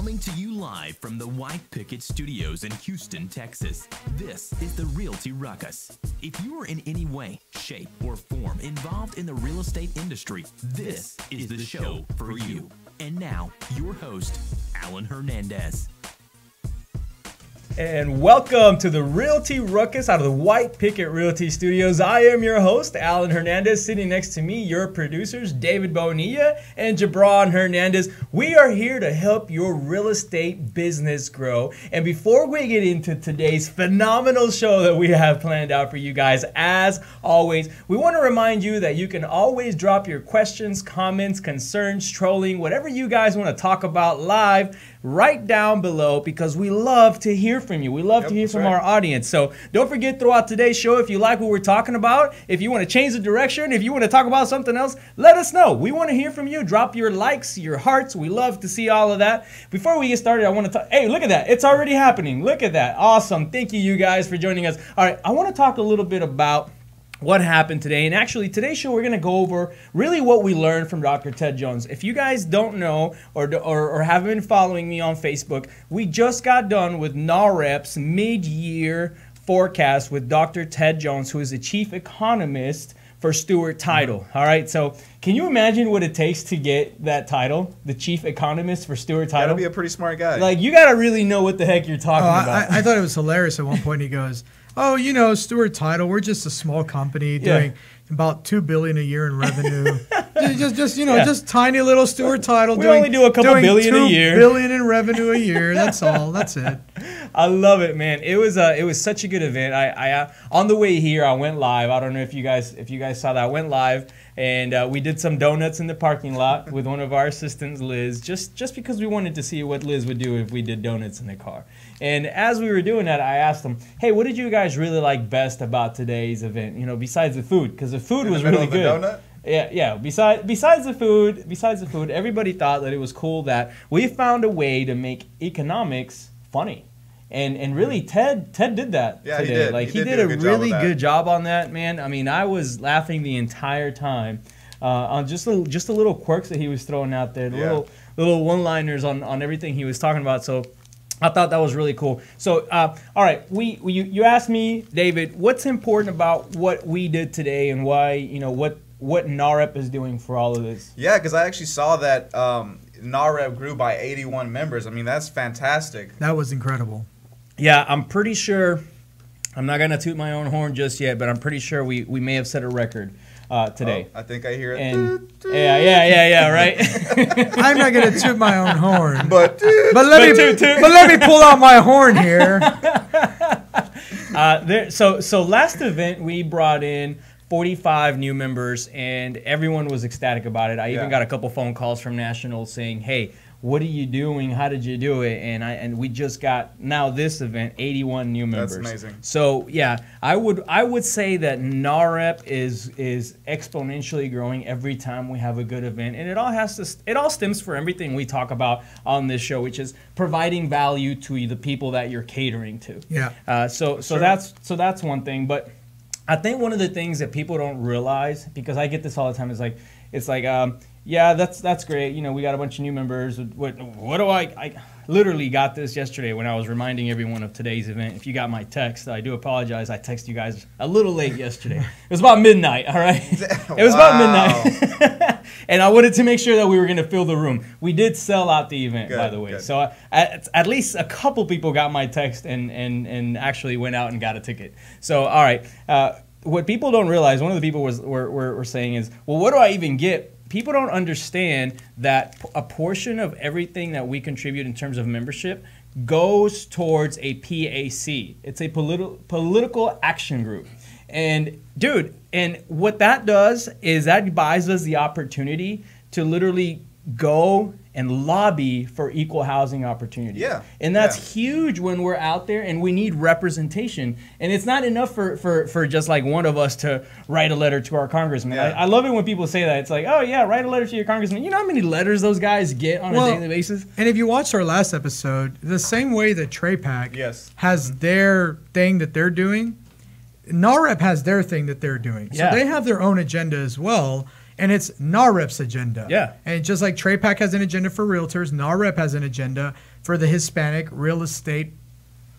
Coming to you live from the White Picket Studios in Houston, Texas, this is the Realty Ruckus. If you are in any way, shape, or form involved in the real estate industry, this is the show for you. And now, your host, Alan Hernandez. And welcome to the Realty Ruckus out of the White Picket Realty Studios. I am your host, Alan Hernandez. Sitting next to me, your producers, David Bonilla and Jabron Hernandez. We are here to help your real estate business grow. And before we get into today's phenomenal show that we have planned out for you guys, as always, we want to remind you that you can always drop your questions, comments, concerns, trolling, whatever you guys want to talk about live right down below, because we love to hear from you. We love to hear from our audience. So don't forget, throughout today's show, if you like what we're talking about, if you want to change the direction, if you want to talk about something else, let us know. We want to hear from you. Drop your likes, your hearts. We love to see all of that. Before we get started, I want to talk. Hey, look at that. It's already happening. Look at that. Awesome. Thank you guys for joining us. All right, I want to talk a little bit about what happened today. And actually, today's show, we're going to go over really what we learned from Dr. Ted Jones. If you guys don't know or haven't been following me on Facebook, we just got done with NAHREP's mid-year forecast with Dr. Ted Jones, who is the chief economist for Stewart Title. All right, so can you imagine what it takes to get that title, the chief economist for Stewart Title? Gotta be a pretty smart guy. Like, you gotta really know what the heck you're talking about. I thought it was hilarious. At one point, he goes, "Oh, you know, Stewart Title, we're just a small company doing about $2 billion a year in revenue. just tiny little Stewart Title. We only do a couple billion a year. $2 billion in revenue a year. That's all. That's it." I love it, man. It was such a good event. I on the way here, I went live. I don't know if you guys saw that. I went live, and we did some donuts in the parking lot with one of our assistants, Liz, just because we wanted to see what Liz would do if we did donuts in the car. And as we were doing that, I asked them, "Hey, what did you guys really like best about today's event? You know, besides the food, because the food was really good." Donut? Yeah. Besides the food, everybody thought that it was cool that we found a way to make economics funny. And really, Ted did that today. He did. Like, he did a really good job on that, man. I mean, I was laughing the entire time on just the little quirks that he was throwing out there, the little one-liners on everything he was talking about. So I thought that was really cool. So, all right, you asked me, David, what's important about what we did today and why, you know, what NAHREP is doing for all of this? Yeah, because I actually saw that NAHREP grew by 81 members. I mean, that's fantastic. That was incredible. Yeah, I'm pretty sure, I'm not going to toot my own horn just yet, but I'm pretty sure we may have set a record today. Oh, I think I hear it. And yeah, right? I'm not going to toot my own horn. But let me pull out my horn here. So last event, we brought in 45 new members, and everyone was ecstatic about it. I even got a couple phone calls from Nationals saying, "Hey, what are you doing? How did you do it?" And we just got, now this event, 81 new members. That's amazing. So yeah, I would say that NAHREP is exponentially growing every time we have a good event, and it all stems from everything we talk about on this show, which is providing value to the people that you're catering to. Yeah. So that's one thing, but I think one of the things that people don't realize, because I get this all the time, is yeah, that's great. You know, we got a bunch of new members. What do I literally got this yesterday when I was reminding everyone of today's event. If you got my text, I do apologize. I texted you guys a little late yesterday. It was about midnight, all right? It was about midnight. And I wanted to make sure that we were going to fill the room. We did sell out the event, by the way. Good. So at least a couple people got my text and actually went out and got a ticket. So, all right. What people don't realize, one of the people were saying is, well, what do I even get? People don't understand that a portion of everything that we contribute in terms of membership goes towards a PAC. It's a political action group. And dude, and what that does is that buys us the opportunity to literally go and lobby for equal housing opportunities. Yeah. And that's huge when we're out there and we need representation. And it's not enough for just like one of us to write a letter to our congressman. Yeah. I love it when people say that. It's like, oh yeah, write a letter to your congressman. You know how many letters those guys get on a daily basis? And if you watched our last episode, the same way that TRAPAC has Mm-hmm. their thing that they're doing, NAHREP has their thing that they're doing. So they have their own agenda as well. And it's NAHREP's agenda. Yeah. And just like TRAPAC has an agenda for realtors, NAHREP has an agenda for the Hispanic real estate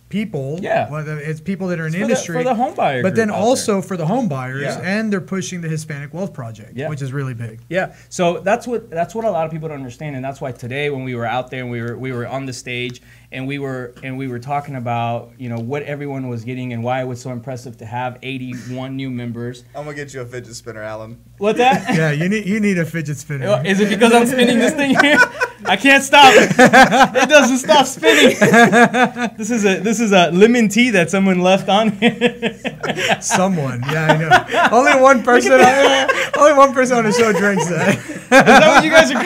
people. Yeah. Whether it's people that are in For industry. the home buyer But then group out also for the home buyers. Yeah. And they're pushing the Hispanic Wealth Project, Yeah. which is really big. Yeah, so that's what a lot of people don't understand, and that's why today when we were out there and we were on the stage and we were talking about what everyone was getting and why it was so impressive to have 81 new members. I'm gonna get you a fidget spinner, Alan. What's that? Yeah, you need a fidget spinner. Is it because I'm spinning this thing here? I can't stop it. It doesn't stop spinning. This is a lemon tea that someone left on here. Someone, yeah, I know. Only one person on the show drinks that. Is that what you guys are?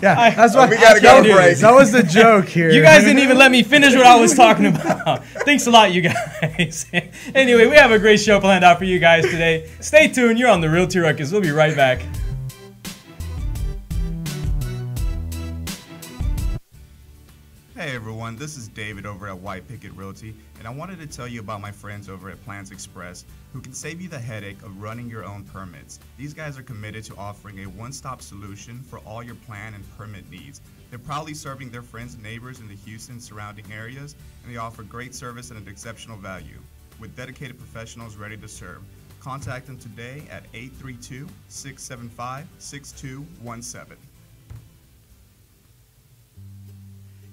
Yeah, that's why we gotta go to break. That was the joke here. You guys didn't even let me finish what I was talking about. Thanks a lot, you guys. Anyway, we have a great show planned out for you guys today. Stay tuned. You're on the Realty Ruckus. We'll be right back. Hey everyone, this is David over at White Picket Realty, and I wanted to tell you about my friends over at Plans Express who can save you the headache of running your own permits. These guys are committed to offering a one-stop solution for all your plan and permit needs. They're proudly serving their friends and neighbors in the Houston surrounding areas, and they offer great service at an exceptional value. With dedicated professionals ready to serve, contact them today at 832-675-6217.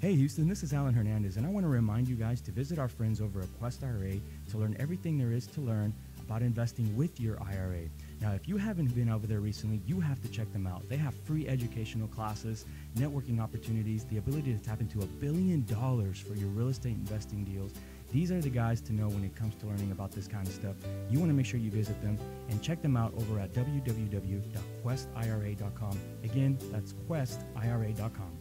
Hey Houston, this is Alan Hernandez, and I want to remind you guys to visit our friends over at Quest IRA to learn everything there is to learn about investing with your IRA. Now, if you haven't been over there recently, you have to check them out. They have free educational classes, networking opportunities, the ability to tap into $1 billion for your real estate investing deals. These are the guys to know when it comes to learning about this kind of stuff. You want to make sure you visit them and check them out over at www.questira.com. Again, that's questira.com.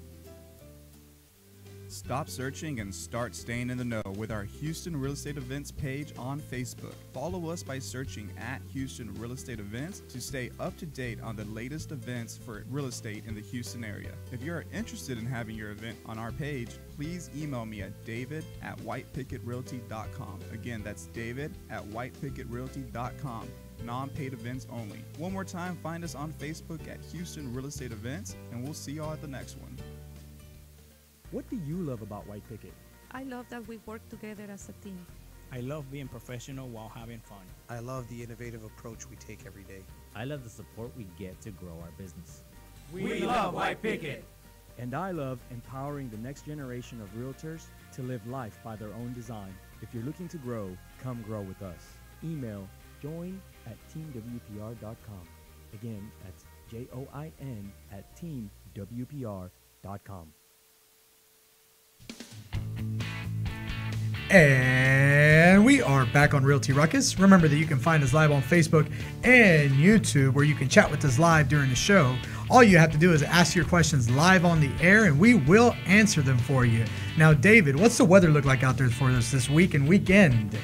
Stop searching and start staying in the know with our Houston Real Estate Events page on Facebook. Follow us by searching at Houston Real Estate Events to stay up to date on the latest events for real estate in the Houston area. If you are interested in having your event on our page, please email me at david@whitepicketrealty.com. Again, that's david@whitepicketrealty.com. Non-paid events only. One more time, find us on Facebook at Houston Real Estate Events, and we'll see y'all at the next one. What do you love about White Picket? I love that we work together as a team. I love being professional while having fun. I love the innovative approach we take every day. I love the support we get to grow our business. We love White Picket. And I love empowering the next generation of realtors to live life by their own design. If you're looking to grow, come grow with us. Email join@teamwpr.com. Again, that's join@teamwpr.com. And we are back on Realty Ruckus. Remember that you can find us live on Facebook and YouTube, where you can chat with us live during the show. All you have to do is ask your questions live on the air, and we will answer them for you. Now, David, what's the weather look like out there for us this week and weekend?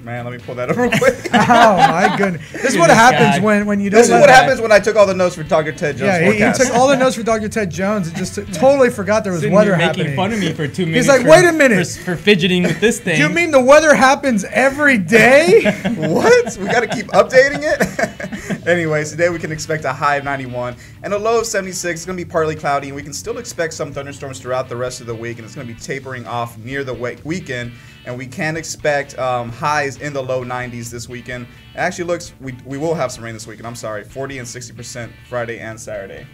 Man, let me pull that up real quick. Oh my goodness! This is what happens when you don't. This is what happens when I took all the notes for Dr. Ted Jones' he forecast. took all the notes for Dr. Ted Jones and just totally forgot there was weather happening. Making fun of me for 2 minutes. He's like, wait a minute, for fidgeting with this thing. Do you mean the weather happens every day? What? We got to keep updating it? Anyways, today we can expect a high of 91 and a low of 76. It's going to be partly cloudy, and we can still expect some thunderstorms throughout the rest of the week, and it's going to be tapering off near the weekend. And we can expect highs in the low 90s this weekend. It actually looks, we will have some rain this weekend. I'm sorry, 40 and 60% Friday and Saturday.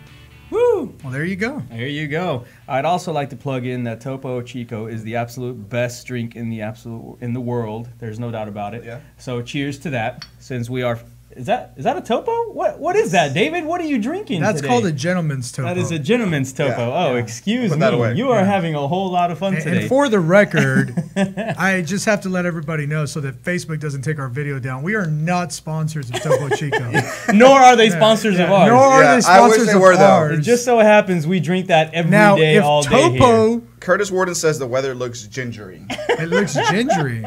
Woo! Well, there you go. There you go. I'd also like to plug in that Topo Chico is the absolute best drink in the world. There's no doubt about it. Yeah. So cheers to that. Since we are, is that a Topo? What is that, David? What are you drinking That's today? called a gentleman's Topo. That is a gentleman's Topo. Yeah. Oh, excuse Put me. that away. You are having a whole lot of fun today. And for the record, I just have to let everybody know so that Facebook doesn't take our video down. We are not sponsors of Topo Chico. Nor are they sponsors of ours. Nor are they I wish sponsors they of were, though. ours. It just so happens we drink that every now, day, if all day Topo, here. Curtis Warden says the weather looks gingery. It looks gingery.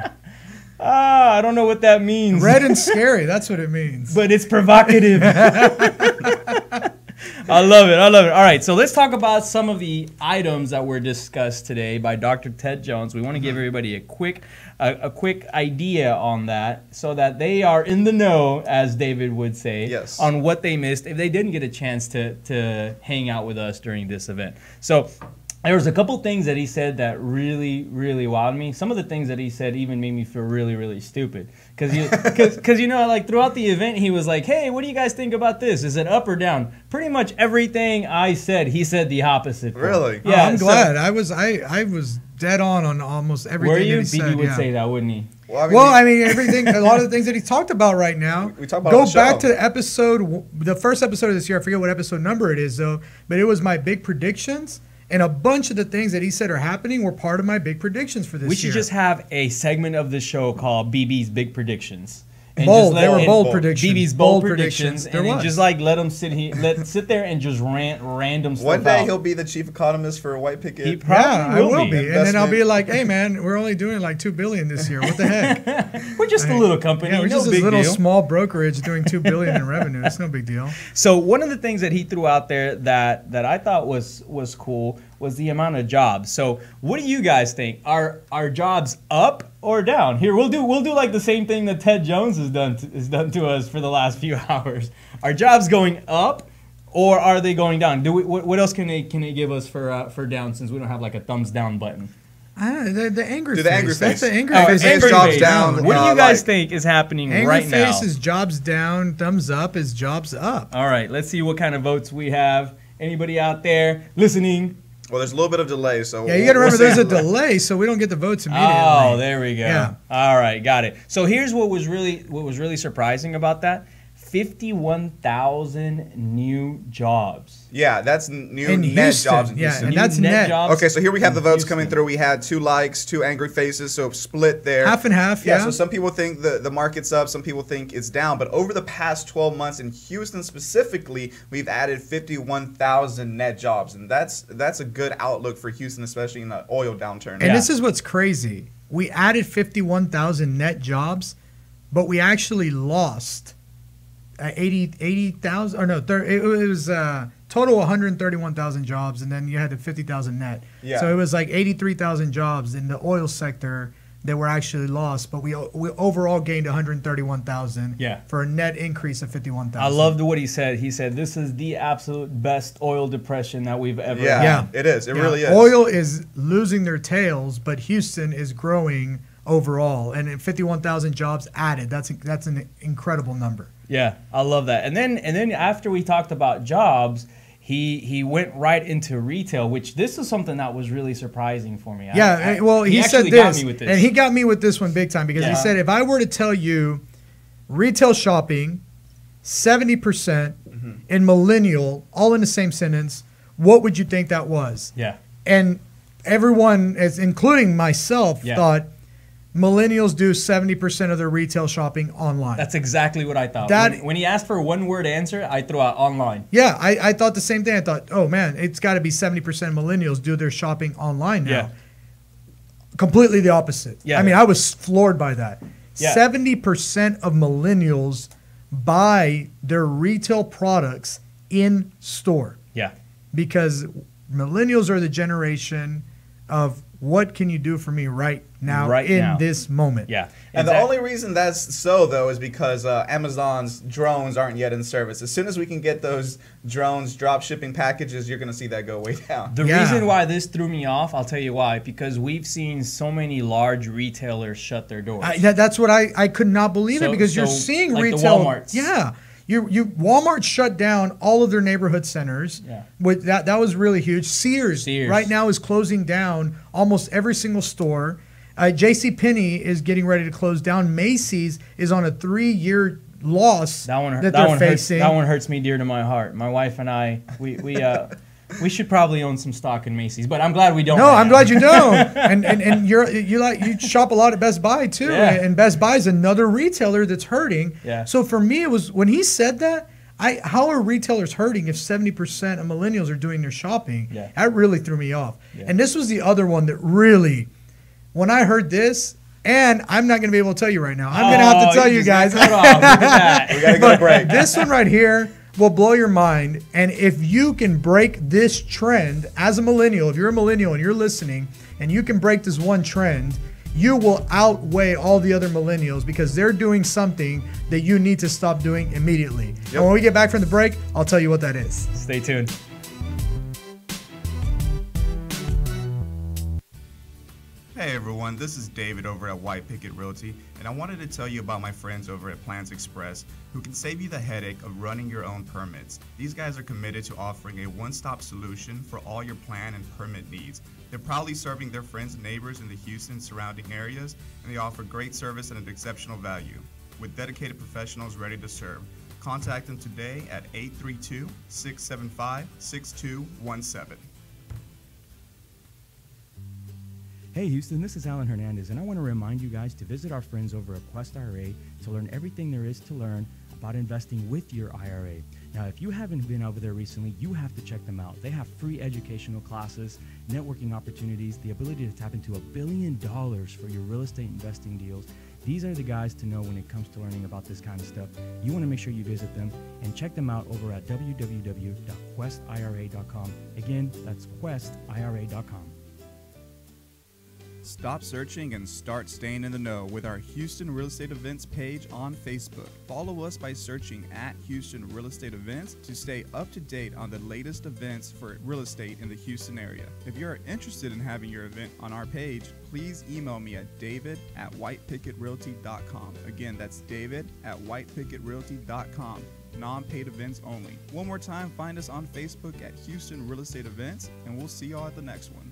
I don't know what that means. Red and scary, that's what it means. But it's provocative. I love it. I love it. All right, so let's talk about some of the items that were discussed today by Dr. Ted Jones. We want to give everybody a quick idea on that so that they are in the know, as David would say, yes, on what they missed if they didn't get a chance to hang out with us during this event. So there was a couple things that he said that really, really wowed me. Some of the things that he said even made me feel really, really stupid. Because you know, like throughout the event, he was like, hey, what do you guys think about this? Is it up or down? Pretty much everything I said, he said the opposite. Really? Yeah, I'm glad. I was dead on almost everything that he said. BB would say that, wouldn't he? Well, I mean, everything, a lot of the things that he talked about right now. We talked about go back to the first episode of this year. I forget what episode number it is, though, but it was my big predictions. And a bunch of the things that he said are happening were part of my big predictions for this year. We should just have a segment of the show called BB's Big Predictions. And bold. They were bold predictions. BB's bold predictions. There and just like let him sit there and just rant random stuff. One day out. he'll be the chief economist for White Picket. He probably will be. And then I'll be like, hey man, we're only doing like $2 billion this year. What the heck? We're just a little company. Yeah, we're just a little small brokerage doing $2 billion in revenue. It's no big deal. So one of the things that he threw out there that I thought was cool was the amount of jobs. So what do you guys think? Are jobs up or down? Here, we'll do like the same thing that Ted Jones has done to us for the last few hours. Are jobs going up or are they going down? What else can they give us for down, since we don't have like a thumbs down button? The angry face. The angry face. That's the angry face. Angry jobs down. What do you guys think is happening right now? Angry face is jobs down. Thumbs up is jobs up. All right, let's see what kind of votes we have. Anybody out there listening? Well, there's a little bit of delay, so yeah, you got to remember there's a delay, so we don't get the votes immediately. Oh, there we go. Yeah. All right, got it. So here's what was really surprising about that: 51,000 new jobs. Yeah, that's new in net Houston. jobs in Yeah, Houston. and that's net. Jobs. Okay, so here we have the votes Houston. coming through. We had 2 likes, 2 angry faces, so split there. Half and half, yeah. So some people think the market's up, some people think it's down. But over the past 12 months in Houston specifically, we've added 51,000 net jobs. And that's a good outlook for Houston, especially in the oil downturn. And this is what's crazy. We added 51,000 net jobs, but we actually lost 80,000, or no, it was total 131,000 jobs, and then you had the 50,000 net. Yeah. So it was like 83,000 jobs in the oil sector that were actually lost, but we overall gained 131,000 for a net increase of 51,000. I loved what he said. He said, this is the absolute best oil depression that we've ever had. Yeah, it is. It really is. Oil is losing their tails, but Houston is growing overall, and 51,000 jobs added. That's an incredible number. Yeah, I love that. And then after we talked about jobs, he went right into retail, which this is something that was really surprising for me. Yeah, well, he said got me with this. and he got me with this one big time, because he said, if I were to tell you retail shopping, 70% and millennial, all in the same sentence, what would you think that was? Yeah. And everyone, including myself, thought millennials do 70% of their retail shopping online. That's exactly what I thought. When he asked for a one-word answer, I threw out online. Yeah, I thought the same thing. I thought, oh man, it's got to be 70% of millennials do their shopping online now. Yeah. Completely the opposite. Yeah. I mean, I was floored by that. Yeah. 70% of millennials buy their retail products in store. Yeah. Because millennials are the generation of what can you do for me right now this moment. Yeah. And the only reason that's so, though, is because Amazon's drones aren't yet in service. As soon as we can get those drones drop shipping packages, you're going to see that go way down. The reason why this threw me off, I'll tell you why, because we've seen so many large retailers shut their doors. That's what I could not believe it, because you're seeing like retail. The Walmarts. Yeah. Walmart shut down all of their neighborhood centers. Yeah. With that was really huge. Sears right now is closing down almost every single store. JCPenney is getting ready to close down. Macy's is on a 3-year loss that they're facing. That one hurts me dear to my heart. My wife and I, we should probably own some stock in Macy's, but I'm glad we don't. No, I'm glad you don't. And you shop a lot at Best Buy too, and Best Buy is another retailer that's hurting. Yeah. So for me, it was when he said that. How are retailers hurting if 70% of millennials are doing their shopping? Yeah. That really threw me off. Yeah. And this was the other one that really, when I heard this, and I'm not going to be able to tell you right now. I'm going to have to tell you guys. We got to go to break. This one right here, will blow your mind. And if you can break this trend as a millennial, if you're a millennial and you're listening and you can break this one trend, you will outweigh all the other millennials because they're doing something that you need to stop doing immediately. Yep. And when we get back from the break, I'll tell you what that is. Stay tuned. Hey everyone, this is David over at White Picket Realty, and I wanted to tell you about my friends over at Plans Express who can save you the headache of running your own permits. These guys are committed to offering a one-stop solution for all your plan and permit needs. They're proudly serving their friends and neighbors in the Houston surrounding areas, and they offer great service at an exceptional value. With dedicated professionals ready to serve, contact them today at 832-675-6217. Hey Houston, this is Alan Hernandez, and I want to remind you guys to visit our friends over at Quest IRA to learn everything there is to learn about investing with your IRA. Now, if you haven't been over there recently, you have to check them out. They have free educational classes, networking opportunities, the ability to tap into $1 billion for your real estate investing deals. These are the guys to know when it comes to learning about this kind of stuff. You want to make sure you visit them and check them out over at www.questira.com. Again, that's questira.com. Stop searching and start staying in the know with our Houston Real Estate Events page on Facebook. Follow us by searching at Houston Real Estate Events to stay up to date on the latest events for real estate in the Houston area. If you're interested in having your event on our page, please email me at david@whitepicketrealty.com. Again, that's david@whitepicketrealty.com. Non-paid events only. One more time, find us on Facebook at Houston Real Estate Events, and we'll see y'all at the next one.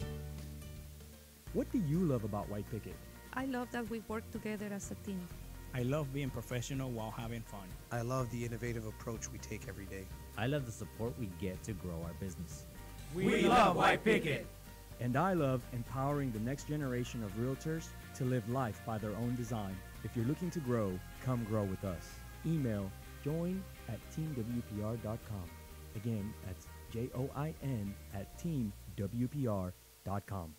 What do you love about White Picket? I love that we work together as a team. I love being professional while having fun. I love the innovative approach we take every day. I love the support we get to grow our business. We love White Picket. And I love empowering the next generation of realtors to live life by their own design. If you're looking to grow, come grow with us. Email join@teamwpr.com. Again, that's join@teamwpr.com.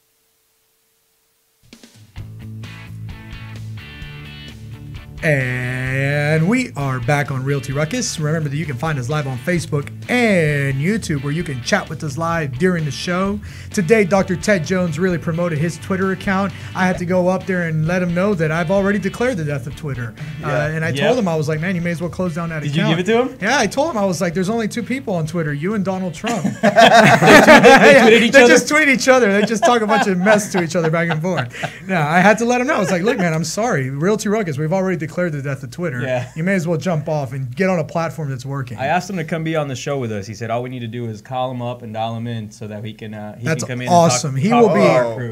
And we are back on Realty Ruckus. Remember that you can find us live on Facebook and YouTube where you can chat with us live during the show. Today, Dr. Ted Jones really promoted his Twitter account. I had to go up there and let him know that I've already declared the death of Twitter. And I told him, I was like, man, you may as well close down that account. Did you give it to him? Yeah, I told him, I was like, there's only two people on Twitter, you and Donald Trump. They just tweet each other. They just talk a bunch of mess to each other back and forth. No, I had to let him know. I was like, look, man, I'm sorry. Realty Ruckus, we've already declared the death of Twitter. Yeah. You may as well jump off and get on a platform that's working. I asked him to come be on the show with us. He said all we need to do is call him up and dial him in so that he can come in. Awesome. And he will be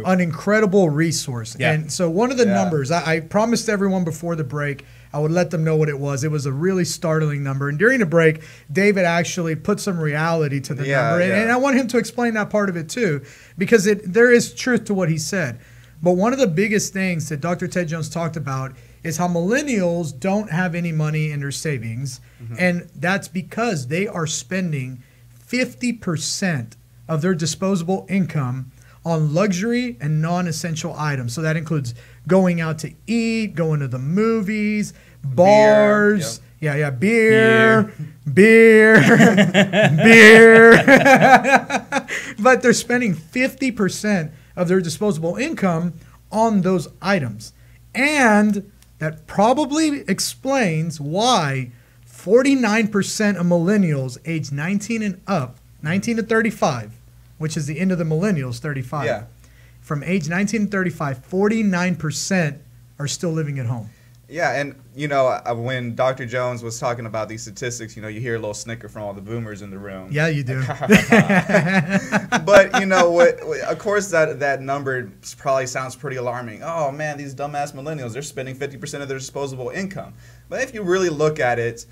an incredible resource. Yeah. And so one of the numbers, I promised everyone before the break, I would let them know what it was. It was a really startling number. And during the break, David actually put some reality to the number. And I want him to explain that part of it too, because there is truth to what he said. But one of the biggest things that Dr. Ted Jones talked about is how millennials don't have any money in their savings. And that's because they are spending 50% of their disposable income on luxury and non-essential items. So that includes going out to eat, going to the movies, bars, beer. But they're spending 50% of their disposable income on those items. And that probably explains why 49% of millennials aged 19 and up, 19 to 35, which is the end of the millennials, 35. Yeah. From age 19 to 35, 49% are still living at home. Yeah, and when Dr. Jones was talking about these statistics, you hear a little snicker from all the boomers in the room. Yeah, you do. But what? Of course, that number probably sounds pretty alarming. Oh man, these dumbass millennials, they're spending 50% of their disposable income. But if you really look at it,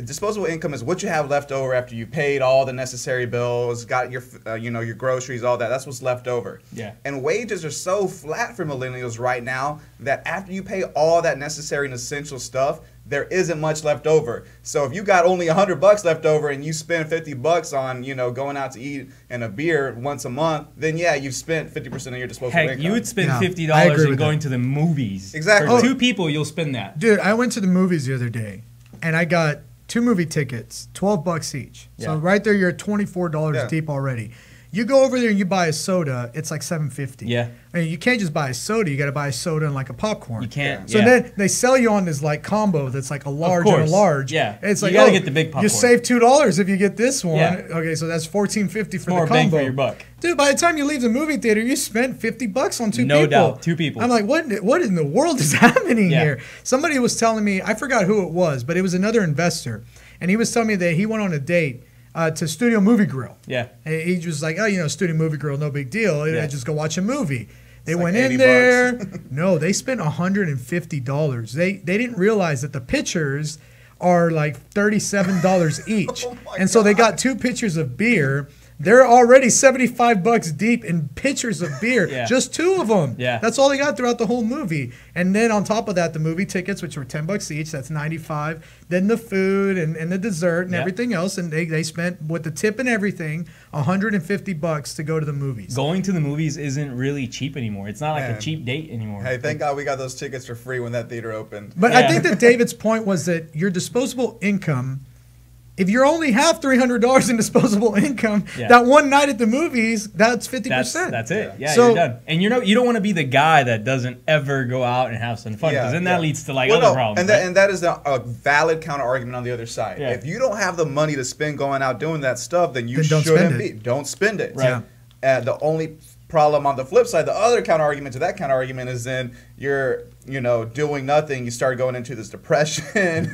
disposable income is what you have left over after you paid all the necessary bills, got your, your groceries, all that. That's what's left over. Yeah. And wages are so flat for millennials right now that after you pay all that necessary and essential stuff, there isn't much left over. So if you got only $100 left over and you spend $50 on, going out to eat and a beer once a month, then yeah, you've spent 50% of your disposable income. You would spend $50 in going to the movies. Exactly. For two people, you'll spend that. Dude, I went to the movies the other day. And I got 2 movie tickets, $12 each. So Yeah. right there, you're at $24 Yeah. deep already. You go over there and you buy a soda, it's like $7.50. Yeah. I mean, you can't just buy a soda. You got to buy a soda and like a popcorn. You can't. So yeah. then they sell you on this like combo that's like a large and a course. large. Yeah. It's You like, gotta get the big popcorn. You save $2 if you get this one. Yeah. Okay, so that's $14.50 for more the combo. bang for your buck. Dude, by the time you leave the movie theater, you spent $50 on 2 people. No doubt, 2 people. I'm like, what in the world is happening Yeah. here? Somebody was telling me, I forgot who it was, but it was another investor, and he was telling me that he went on a date to Studio Movie Grill. Yeah. And he was like, oh, you know, Studio Movie Grill, no big deal. Yeah. I just go watch a movie. They It's like went in 80 there. bucks. No, they spent $150. They didn't realize that the pitchers are like $37 each. Oh my and so they got 2 pitchers of beer. They're already $75 deep in pitchers of beer. Yeah. Just 2 of them. Yeah. That's all they got throughout the whole movie. And then on top of that, the movie tickets, which were $10 each, that's $95. Then the food and the dessert and Yeah. everything else. And they spent, with the tip and everything, $150 to go to the movies. Going to the movies isn't really cheap anymore. It's not like Man. a cheap date anymore. Hey, thank God we got those tickets for free when that theater opened. But Yeah. I think that David's point was that your disposable income, if you only have $300 in disposable income, Yeah. that one night at the movies, that's 50%. That's it. Yeah, So- you're done. And you don't want to be the guy that doesn't ever go out and have some fun, because then that leads to like Well, other no, problems. and right? and that is a valid counter argument on the other side. Yeah. If you don't have the money to spend going out doing that stuff, then you Then don't shouldn't spend be. it. Don't spend it. Right. The only problem on the flip side, the other counter argument to that counter argument is then you're doing nothing. You start going into this depression. and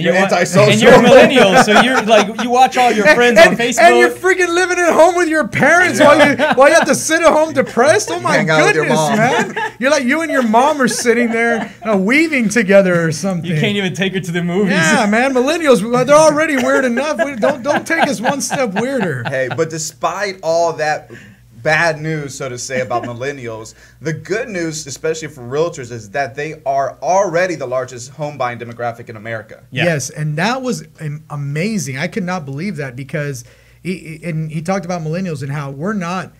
you're antisocial. And you're a millennial, so you're like you watch all your friends on Facebook. And you're freaking living at home with your parents while you have to sit at home depressed. Oh my Hang out with your goodness, mom. man! You're like you and your mom are sitting there weaving together or something. you can't even take her to the movies. Yeah, man, millennials, they're already weird enough. Don't take us one step weirder. Hey, but despite all that bad news, so to say, about millennials, the good news, especially for realtors, is that they are already the largest home buying demographic in America. Yeah. Yes, and that was amazing. I could not believe that because he talked about millennials and how we're not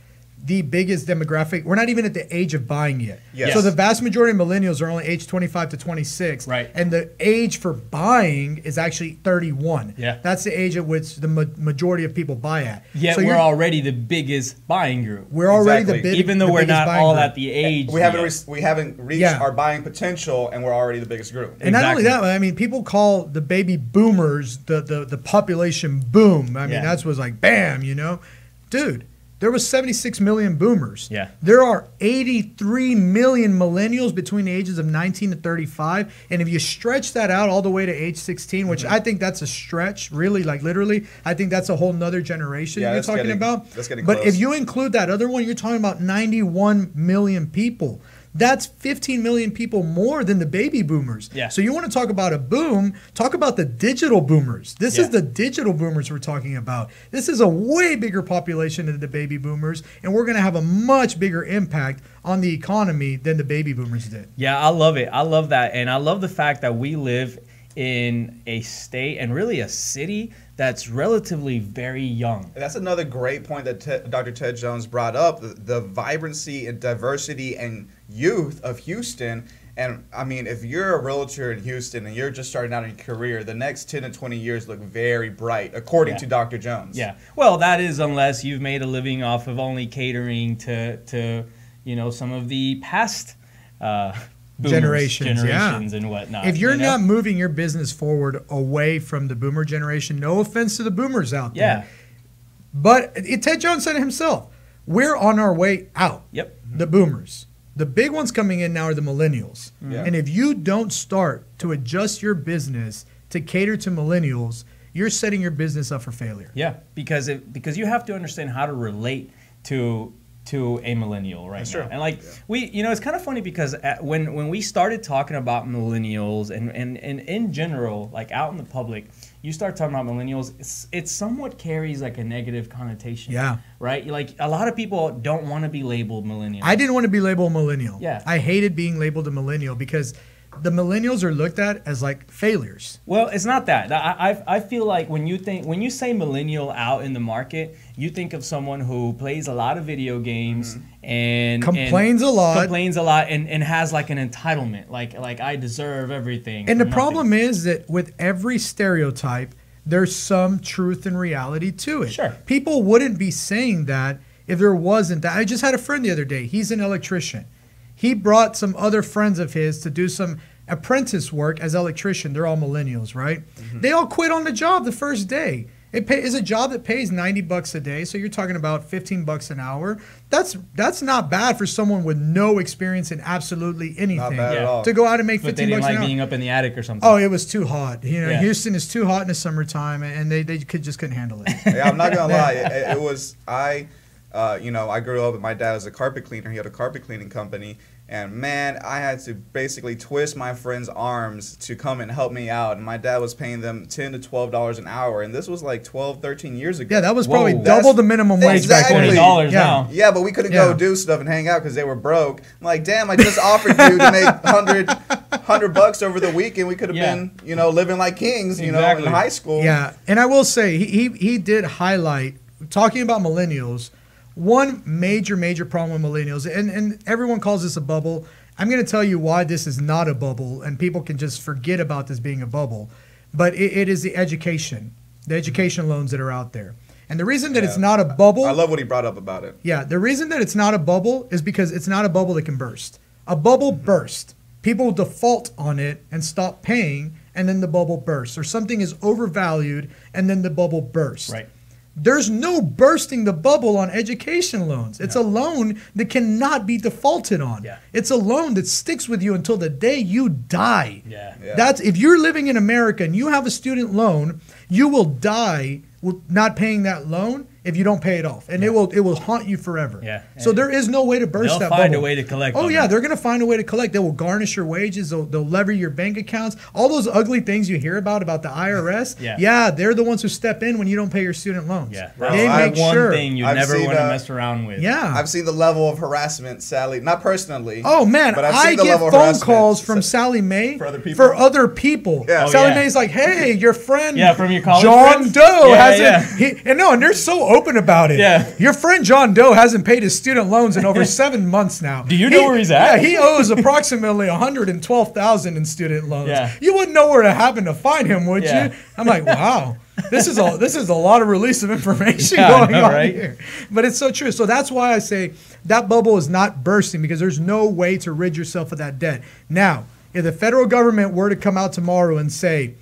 the biggest demographic. We're not even at the age of buying yet. Yes. So the vast majority of millennials are only age 25 to 26. Right. And the age for buying is actually 31. Yeah. That's the age at which the majority of people buy at. Yet So we're you're- already the biggest buying group. We're already Exactly. the big, Even though the we're biggest not buying all group. at the age. We yet. haven't reached Yeah. our buying potential, and we're already the biggest group. And not only Exactly. that, I mean, people call the baby boomers the population boom. I mean, Yeah. that's was like, bam, Dude, there was 76 million boomers. Yeah. There are 83 million millennials between the ages of 19 to 35. And if you stretch that out all the way to age 16, which I think that's a stretch, really, like literally, I think that's a whole nother generation Yeah, you're that's talking getting- about. that's getting But close. if you include that other one, you're talking about 91 million people. That's 15 million people more than the baby boomers. Yeah. So you want to talk about a boom, talk about the digital boomers. This Yeah. is the digital boomers we're talking about. This is a way bigger population than the baby boomers, and we're going to have a much bigger impact on the economy than the baby boomers did. Yeah, I love it. I love that. And I love the fact that we live in a state and really a city that's relatively very young. That's another great point that Dr. Ted Jones brought up, the vibrancy and diversity and youth of Houston. And I mean, if you're a realtor in Houston and you're just starting out in your career, the next 10 to 20 years look very bright, according to Dr. Jones. Yeah. Well, that is unless you've made a living off of only catering to some of the past Generations and whatnot. If you're not moving your business forward away from the boomer generation, no offense to the boomers out there. Yeah. But Ted Jones said it himself. We're on our way out. Yep. The boomers. The big ones coming in now are the millennials. Yeah. And if you don't start to adjust your business to cater to millennials, you're setting your business up for failure. Yeah, because you have to understand how to relate to a millennial right That's now. true. And like it's kind of funny because when we started talking about millennials and in general, like out in the public, you start talking about millennials, it somewhat carries like a negative connotation. Yeah. Right? Like a lot of people don't want to be labeled millennials. I didn't want to be labeled millennial. Yeah. I hated being labeled a millennial because the millennials are looked at as like failures. Well, it's not that. I feel like when you say millennial out in the market, you think of someone who plays a lot of video games and complains a lot and has like an entitlement, like I deserve everything. And the problem is that with every stereotype, there's some truth and reality to it. Sure. People wouldn't be saying that if there wasn't that. I just had a friend the other day. He's an electrician. He brought some other friends of his to do some apprentice work as electrician. They're all millennials, right? They all quit on the job the first day. It's a job that pays $90 a day, so you're talking about $15 an hour. That's not bad for someone with no experience in absolutely anything. Not bad at all. To go out and make $15 But they didn't an like hour. being up in the attic or something. Oh, it was too hot. You know, Yeah. Houston is too hot in the summertime, and they just couldn't handle it. Yeah, I'm not gonna lie. It was I grew up. My dad was a carpet cleaner. He had a carpet cleaning company, and man, I had to basically twist my friends' arms to come and help me out. And my dad was paying them $10 to $12 an hour, and this was like 12, 13 years ago. Yeah, that was probably double the minimum wage back then. $20 now. Yeah, but we couldn't go do stuff and hang out because they were broke. I'm like, damn, I just offered you to make $100 over the weekend. We could have been, living like kings, in high school. Yeah, and I will say he did highlight, talking about millennials, one major problem with millennials, and everyone calls this a bubble. I'm going to tell you why this is not a bubble, and people can just forget about this being a bubble. But it is the education loans that are out there. And the reason that it's not a bubble... I love what he brought up about it. Yeah, the reason that it's not a bubble is because it's not a bubble that can burst. A bubble bursts. People default on it and stop paying, and then the bubble bursts. Or something is overvalued, and then the bubble bursts. Right. There's no bursting the bubble on education loans. It's a loan that cannot be defaulted on. Yeah. It's a loan that sticks with you until the day you die. Yeah. That's if you're living in America and you have a student loan, you will die not paying that loan if you don't pay it off, and it will haunt you forever. Yeah. So there is no way to burst that bubble. They'll find a way to collect. Oh on yeah, that. they're gonna find a way to collect. They will garnish your wages. They'll lever your bank accounts. All those ugly things you hear about the IRS. Yeah. They're the ones who step in when you don't pay your student loans. Yeah. They make one sure. thing you never want to mess around with. Yeah. I've seen the level of harassment, Sally. Not personally. Oh man, but I've I seen the get level of phone harassment calls from Sally Mae for other people. Yeah. Oh, Sally yeah. Mae's like, hey, your friend from your college John friends? Doe Yeah, hasn't. And they're so open about it. Yeah. Your friend John Doe hasn't paid his student loans in over 7 months now. Do you know where he's at? Yeah, he owes approximately $112,000 in student loans. Yeah. You wouldn't know where to happen to find him, would Yeah. you? I'm like, wow. This is a lot of release of information Yeah, I going know, on right? here. But it's so true. So that's why I say that bubble is not bursting, because there's no way to rid yourself of that debt. Now, if the federal government were to come out tomorrow and say,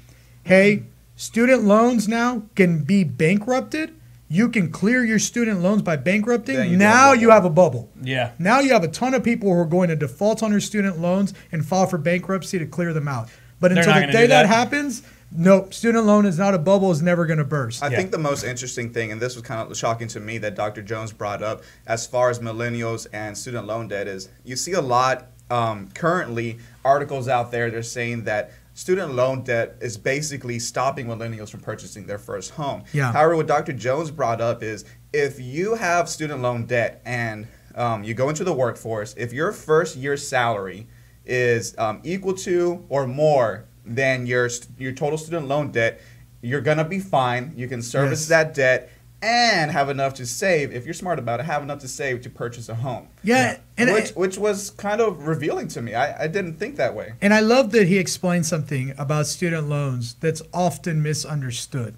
hey, student loans now can be bankrupted, you can clear your student loans by bankrupting, now you have a bubble. Yeah. Now you have a ton of people who are going to default on their student loans and file for bankruptcy to clear them out. But They're until not the gonna day do that that. happens, no, student loan is not a bubble, is never going to burst. I think the most interesting thing, and this was kind of shocking to me that Dr. Jones brought up as far as millennials and student loan debt is, you see a lot currently articles out there, they're saying that student loan debt is basically stopping millennials from purchasing their first home. Yeah. However, what Dr. Jones brought up is if you have student loan debt and you go into the workforce, if your first year's salary is equal to or more than your total student loan debt, you're going to be fine. You can service that debt and have enough to save, if you're smart about it, have enough to save to purchase a home. Yeah. And which was kind of revealing to me. I didn't think that way. And I love that he explained something about student loans that's often misunderstood.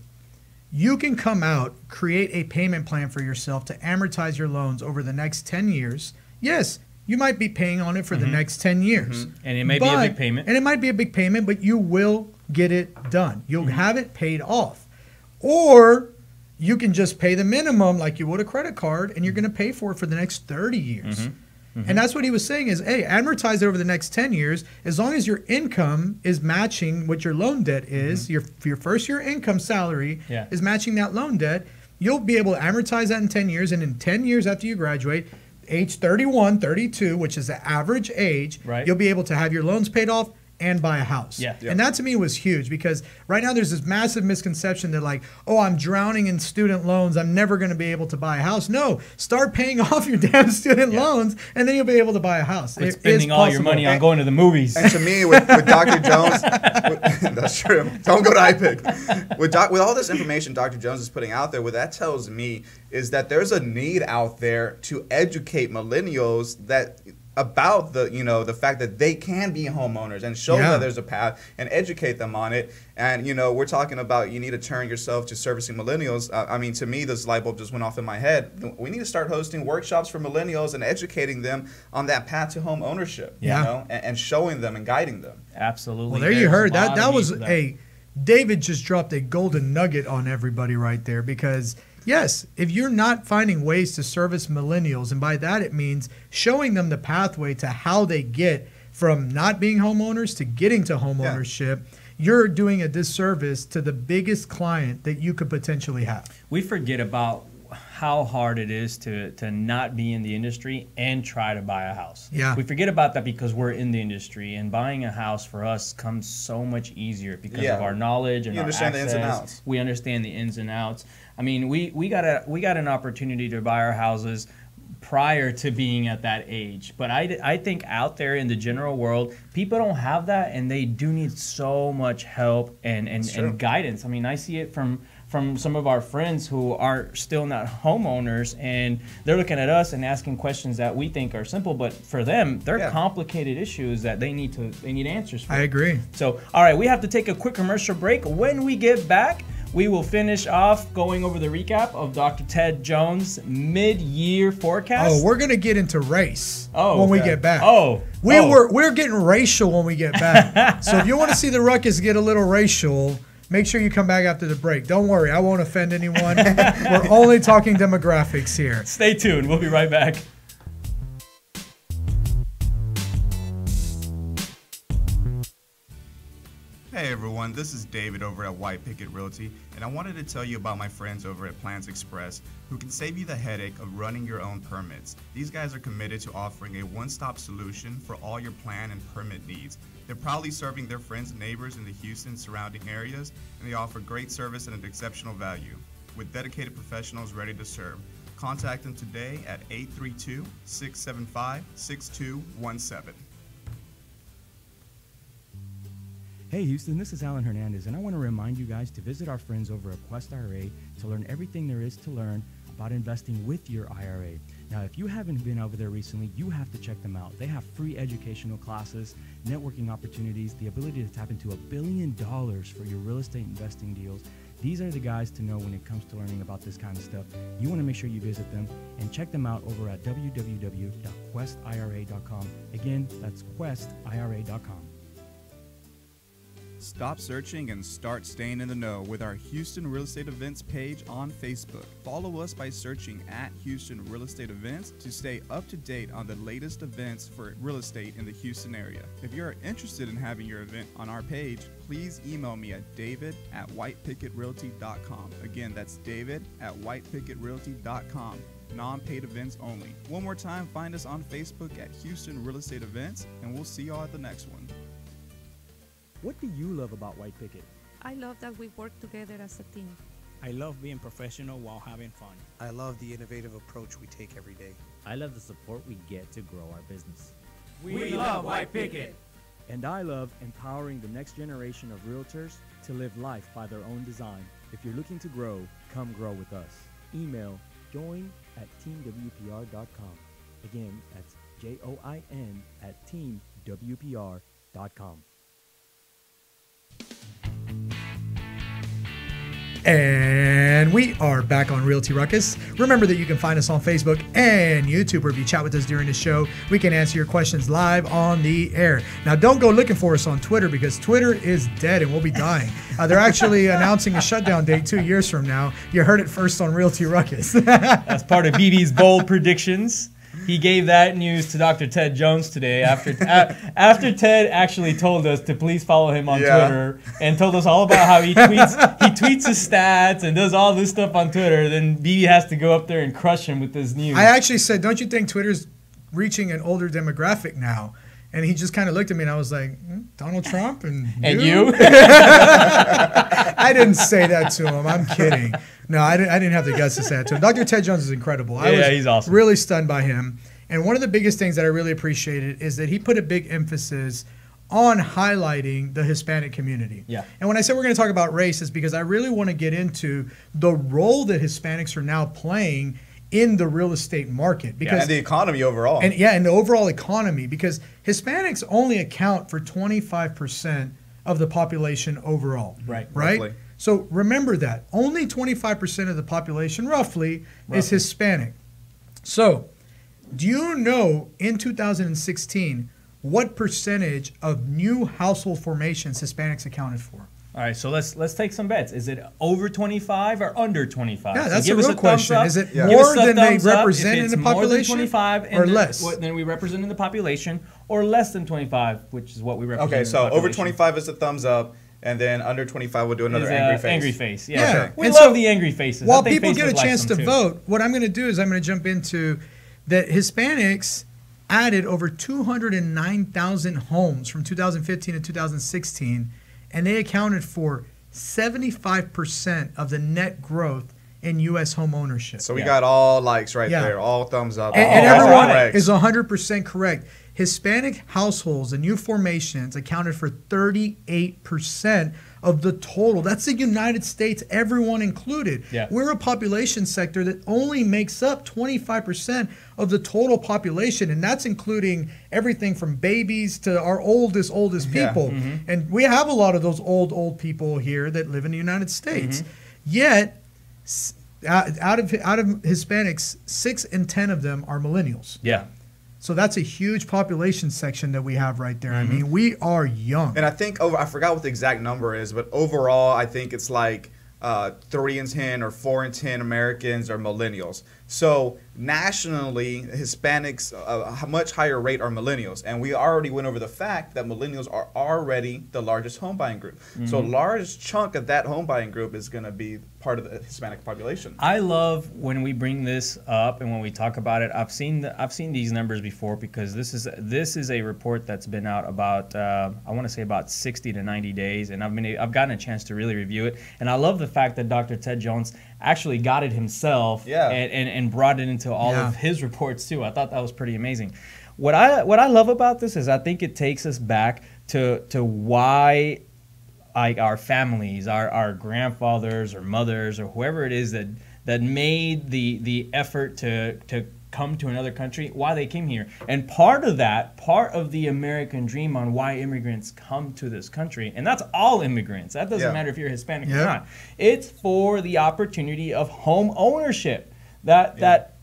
You can come out, create a payment plan for yourself to amortize your loans over the next 10 years. Yes, you might be paying on it for the next 10 years. And it may be a big payment. And it might be a big payment, but you will get it done. You'll have it paid off. Or you can just pay the minimum like you would a credit card, and you're going to pay for it for the next 30 years. And that's what he was saying is, hey, amortize it over the next 10 years. As long as your income is matching what your loan debt is, your first year income salary is matching that loan debt, you'll be able to amortize that in 10 years. And in 10 years after you graduate, age 31, 32, which is the average age, you'll be able to have your loans paid off and buy a house. Yeah. And that to me was huge because right now there's this massive misconception that like, oh, I'm drowning in student loans, I'm never going to be able to buy a house. No, start paying off your damn student loans and then you'll be able to buy a house. It's spending all your money on going to the movies. And to me, with Dr. Jones, that's true. Don't go to iPick. With all this information Dr. Jones is putting out there, what that tells me is that there's a need out there to educate millennials about the fact that they can be homeowners and show them that there's a path and educate them on it. And we're talking about you need to turn yourself to servicing millennials. I mean, to me, this light bulb just went off in my head. We need to start hosting workshops for millennials and educating them on that path to home ownership. And showing them and guiding them. Absolutely. Well, there you heard that. That was David just dropped a golden nugget on everybody right there because. Yes, if you're not finding ways to service millennials, and by that it means showing them the pathway to how they get from not being homeowners to getting to homeownership, you're doing a disservice to the biggest client that you could potentially have. We forget about how hard it is to not be in the industry and try to buy a house. Yeah. We forget about that because we're in the industry, and buying a house for us comes so much easier because of our knowledge and our access. The ins and outs. We understand the ins and outs. I mean, we got an opportunity to buy our houses prior to being at that age. But I think out there in the general world, people don't have that, and they do need so much help and guidance. I mean, I see it from some of our friends who are still not homeowners, and they're looking at us and asking questions that we think are simple, but for them, they're complicated issues that they need answers for. I agree. So, all right, we have to take a quick commercial break. When we get back, we will finish off going over the recap of Dr. Ted Jones' mid-year forecast. Oh, we're gonna get into race when we get back. We're getting racial when we get back. So if you want to see the Ruckus get a little racial, make sure you come back after the break. Don't worry, I won't offend anyone. We're only talking demographics here. Stay tuned. We'll be right back. Hey everyone, this is David over at White Picket Realty, and I wanted to tell you about my friends over at Plans Express who can save you the headache of running your own permits. These guys are committed to offering a one-stop solution for all your plan and permit needs. They're proudly serving their friends and neighbors in the Houston surrounding areas, and they offer great service and an exceptional value. With dedicated professionals ready to serve, contact them today at 832-675-6217. Hey Houston, this is Alan Hernandez, and I want to remind you guys to visit our friends over at Quest IRA to learn everything there is to learn about investing with your IRA. Now, if you haven't been over there recently, you have to check them out. They have free educational classes, networking opportunities, the ability to tap into $1 billion for your real estate investing deals. These are the guys to know when it comes to learning about this kind of stuff. You want to make sure you visit them and check them out over at www.questira.com. Again, that's questira.com. Stop searching and start staying in the know with our Houston Real Estate Events page on Facebook. Follow us by searching at Houston Real Estate Events to stay up to date on the latest events for real estate in the Houston area. If you are interested in having your event on our page, please email me at david@whitepicketrealty.com. Again, that's david@whitepicketrealty.com. Non-paid events only. One more time, find us on Facebook at Houston Real Estate Events, and we'll see y'all at the next one. What do you love about White Picket? I love that we work together as a team. I love being professional while having fun. I love the innovative approach we take every day. I love the support we get to grow our business. We love White Picket. And I love empowering the next generation of realtors to live life by their own design. If you're looking to grow, come grow with us. Email join@teamwpr.com. Again, that's join@teamwpr.com. And we are back on Realty Ruckus. Remember that you can find us on Facebook and YouTube, where if you chat with us during the show, we can answer your questions live on the air. Now, don't go looking for us on Twitter, because Twitter is dead and we'll be dying. They're actually announcing a shutdown date 2 years from now. You heard it first on Realty Ruckus. That's part of BB's bold predictions. He gave that news to Dr. Ted Jones today after Ted actually told us to please follow him on Twitter and told us all about how he tweets his stats and does all this stuff on Twitter. Then BB has to go up there and crush him with this news. I actually said, don't you think Twitter's reaching an older demographic now? And he just kind of looked at me, and I was like, Donald Trump and you? I didn't say that to him. I'm kidding. No, I didn't have the guts to say that to him. Dr. Ted Jones is incredible. I was he's awesome. Really stunned by him. And one of the biggest things that I really appreciated is that he put a big emphasis on highlighting the Hispanic community. Yeah. And when I said we're going to talk about race, is because I really want to get into the role that Hispanics are now playing in the real estate market, because and the economy overall. And the overall economy, because Hispanics only account for 25% of the population overall. Right. Roughly. So remember that. Only 25% of the population, roughly, is Hispanic. So do you know in 2016 what percentage of new household formations Hispanics accounted for? All right, so let's take some bets. Is it over 25 or under 25? Yeah, so that's give a us real question. Up. Is it Give more us a than they thumbs up represent if in it's the population, more than 25 or less? Than we represent in the population, or less than 25, which is what we represent. Okay, so in the over population. 25 is a thumbs up, and then under 25 we'll do another Is, angry face. Angry face, yeah. Yeah. We And love so, the angry faces. While I think people get a Facebook likes chance to them too. vote, what I'm going to do is I'm going to jump into that Hispanics added over 209,000 homes from 2015 to 2016, and they accounted for 75% of the net growth in U.S. home ownership. So we got all likes right there, all thumbs up. And all everyone correct. is 100% correct. Hispanic households and new formations accounted for 38% of the total. That's the United States, everyone included. Yeah. We're a population sector that only makes up 25% of the total population, and that's including everything from babies to our oldest people. And we have a lot of those old people here that live in the United States. Yet, out of Hispanics, 6 in 10 of them are millennials. Yeah. So that's a huge population section that we have right there. I mean, we are young. And I think I forgot what the exact number is, but overall, I think it's like 3 in 10 or 4 in 10 Americans are millennials. So nationally, Hispanics, a much higher rate are millennials. And we already went over the fact that millennials are already the largest home buying group. So a large chunk of that home buying group is going to be part of the Hispanic population. I love when we bring this up and when we talk about it. I've seen these numbers before, because this is a report that's been out about I want to say about 60 to 90 days, and I've gotten a chance to really review it. And I love the fact that Dr. Ted Jones actually got it himself and brought it into all of his reports too. I thought that was pretty amazing. What I love about this is I think it takes us back to why, like, our families, our grandfathers or mothers or whoever it is that made the effort to come to another country, why they came here. And part of the American dream on why immigrants come to this country, and that's all immigrants. That doesn't matter if you're Hispanic or not. It's for the opportunity of home ownership. That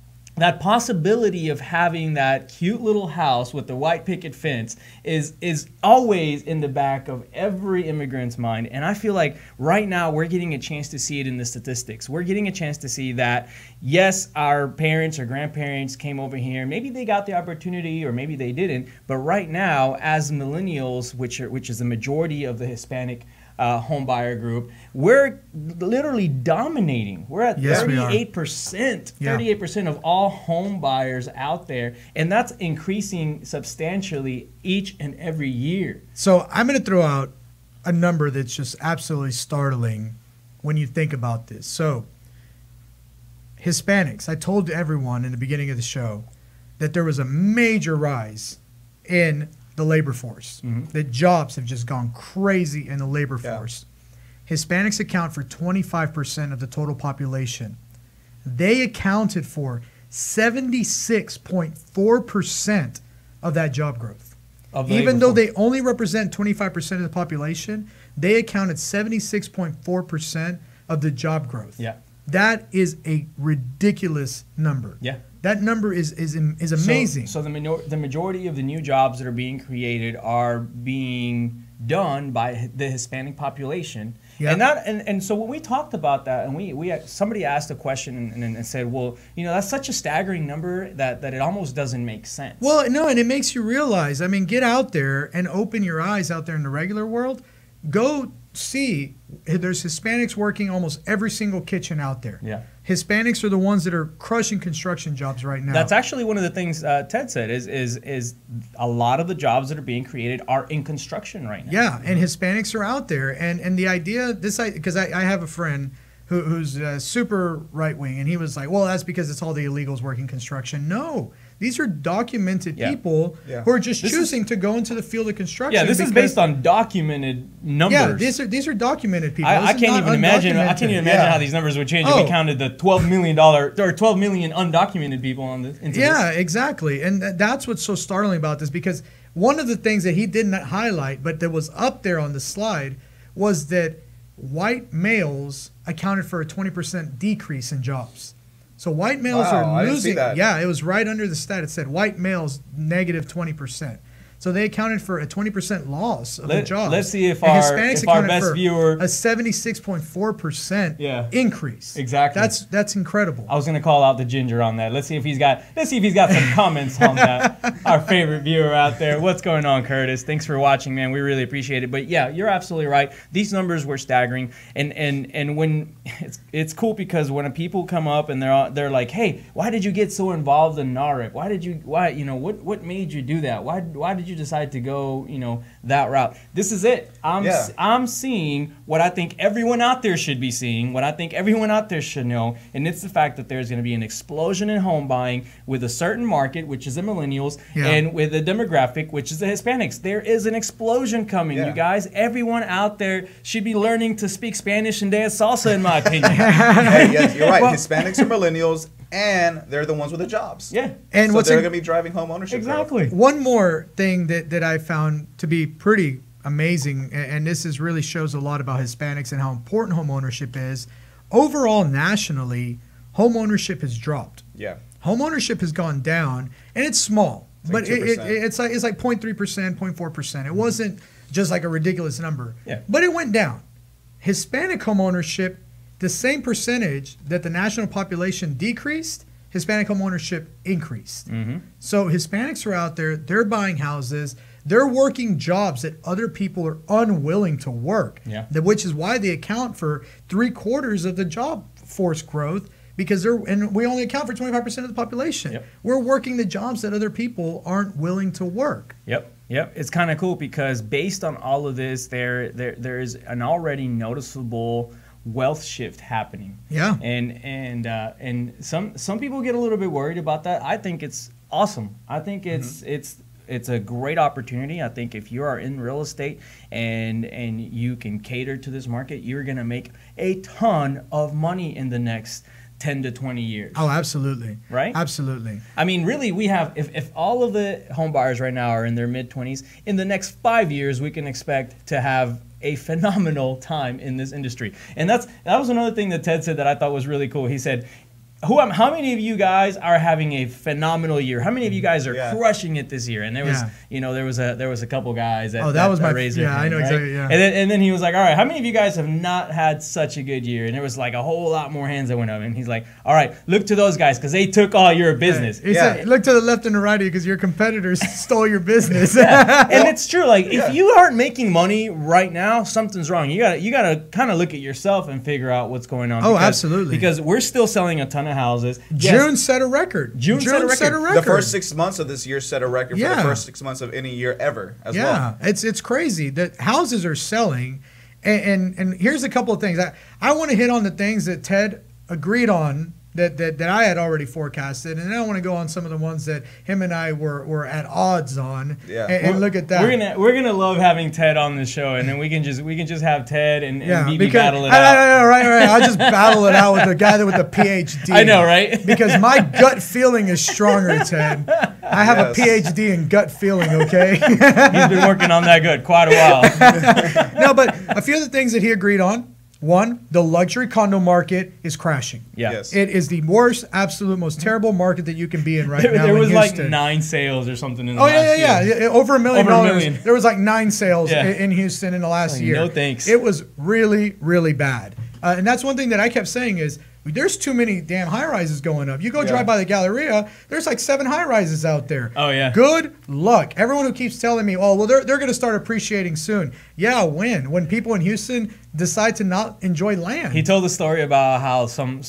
possibility of having that cute little house with the white picket fence is always in the back of every immigrant's mind. And I feel like right now we're getting a chance to see it in the statistics. We're getting a chance to see that, yes, our parents or grandparents came over here. Maybe they got the opportunity or maybe they didn't. But right now, as millennials, which is the majority of the Hispanic home buyer group, we're literally dominating. We're at 38%, 38% of all home buyers out there, and that's increasing substantially each and every year. So I'm going to throw out a number that's just absolutely startling when you think about this. So Hispanics, I told everyone in the beginning of the show that there was a major rise in the labor force. The jobs have just gone crazy in the labor force. Hispanics account for 25% of the total population. They accounted for 76.4% of that job growth. Even though they only represent 25% of the population, they accounted 76.4% of the job growth. Yeah. That is a ridiculous number. Yeah. That number is amazing. So the majority of the new jobs that are being created are being done by the Hispanic population. Yep. And so when we talked about that, and we somebody asked a question and said, well, that's such a staggering number that it almost doesn't make sense. Well, no, and it makes you realize, I mean, get out there and open your eyes out there in the regular world. Go see, there's Hispanics working almost every single kitchen out there. Yeah. Hispanics are the ones that are crushing construction jobs right now. That's actually one of the things Ted said is a lot of the jobs that are being created are in construction right now. Yeah, and Hispanics are out there. And the idea, because I have a friend who's super right-wing, and he was like, well, that's because it's all the illegals working construction. No. These are documented people who are just choosing to go into the field of construction. Yeah, this is based on documented numbers. Yeah, these are documented people. I can't even imagine. I can't even imagine how these numbers would change if we counted the $12 million or 12 million undocumented people on this. Yeah, exactly, and that's what's so startling about this, because one of the things that he did not highlight, but that was up there on the slide, was that white males accounted for a 20% decrease in jobs. So white males are losing. Yeah, it was right under the stat. It said white males negative 20%. So they accounted for a 20% loss of the jobs. Let's see if our best viewer, a 76.4% increase. Exactly. That's incredible. I was going to call out the ginger on that. Let's see if he's got some comments on that. Our favorite viewer out there. What's going on, Curtis? Thanks for watching, man. We really appreciate it. But yeah, you're absolutely right. These numbers were staggering, and when it's cool because when people come up and they're like, hey, why did you get so involved in NAHREP? What made you do that? Why did you decide to go, that route? This is it. I'm seeing what I think everyone out there should be seeing, what I think everyone out there should know, and it's the fact that there's going to be an explosion in home buying with a certain market, which is the millennials, and with a demographic, which is the Hispanics. There is an explosion coming, you guys. Everyone out there should be learning to speak Spanish and dance salsa, in my opinion. Hey, yes, you're right. Hispanics are millennials, and they're the ones with the jobs. Yeah. And so they're going to be driving home ownership. Exactly. Growth. One more thing that I found to be pretty amazing, and this really shows a lot about Hispanics and how important home ownership is. Overall, nationally, home ownership has dropped. Yeah. Home ownership has gone down, and it's small. But it's like 0.3%, 0.4%. It wasn't just like a ridiculous number. Yeah. But it went down. Hispanic home ownership, the same percentage that the national population decreased, Hispanic home ownership increased. Mm-hmm. So Hispanics are out there, they're buying houses, they're working jobs that other people are unwilling to work, which is why they account for 3/4 of the job force growth, because we only account for 25% of the population. Yep. We're working the jobs that other people aren't willing to work. Yep. It's kind of cool because based on all of this, there is an already noticeable wealth shift happening. Yeah. And some people get a little bit worried about that. I think it's awesome. I think it's a great opportunity. I think if you are in real estate and you can cater to this market, you're going to make a ton of money in the next 10 to 20 years. Oh, absolutely. Right? Absolutely. I mean, really, we have, if all of the home buyers right now are in their mid-20s, in the next 5 years, we can expect to have a phenomenal time in this industry. And that was another thing that Ted said that I thought was really cool. He said, how many of you guys are having a phenomenal year? How many of you guys are crushing it this year? And there was there was a couple guys that raised their hand, I know, right? exactly, yeah. And then he was like, all right, how many of you guys have not had such a good year? And there was like a whole lot more hands that went up. And he's like, all right, look to those guys because they took all your business. He said, look to the left and the right because your competitors stole your business. And it's true. Like if you aren't making money right now, something's wrong. You gotta kind of look at yourself and figure out what's going on. Absolutely. Because we're still selling a ton of houses. June set a record. June set a record. The first 6 months of this year set a record for the first 6 months of any year ever as well. Yeah, it's crazy that houses are selling. And here's a couple of things. I want to hit on the things that Ted agreed on that I had already forecasted, and then I want to go on some of the ones that him and I were at odds on. Yeah. And look at that. We're gonna love having Ted on the show, and then we can just have Ted and BB battle it out. I know, right. I'll just battle it out with the guy with the PhD. I know, right? Because my gut feeling is stronger, Ted. I have a PhD in gut feeling, okay? He's been working on that gut quite a while. No, but a few of the things that he agreed on. One, the luxury condo market is crashing. Yeah. Yes. It is the worst, absolute, most terrible market that you can be in right now. There was in like Houston. 9 sales or something in the last year. Yeah. Over $1 million. Over $1 million. There was like 9 sales in Houston in the last year. No thanks. It was really, really bad. And that's one thing that I kept saying is, there's too many damn high-rises going up. You go drive by the Galleria, there's like 7 high-rises out there. Oh, yeah. Good luck. Everyone who keeps telling me, oh, well, they're going to start appreciating soon. Yeah, when? When people in Houston decide to not enjoy land. He told the story about how some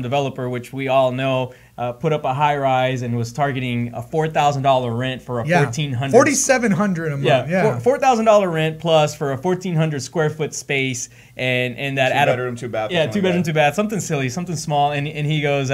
developer, which we all know, put up a high rise and was targeting a $4,000 rent for a $1,400, $4,700 a month. Yeah, $4,000 rent plus for a 1,400 square foot space, and that two bedroom, two bath. Yeah, 2 bedroom, 2 bath, something silly, something small. And he goes,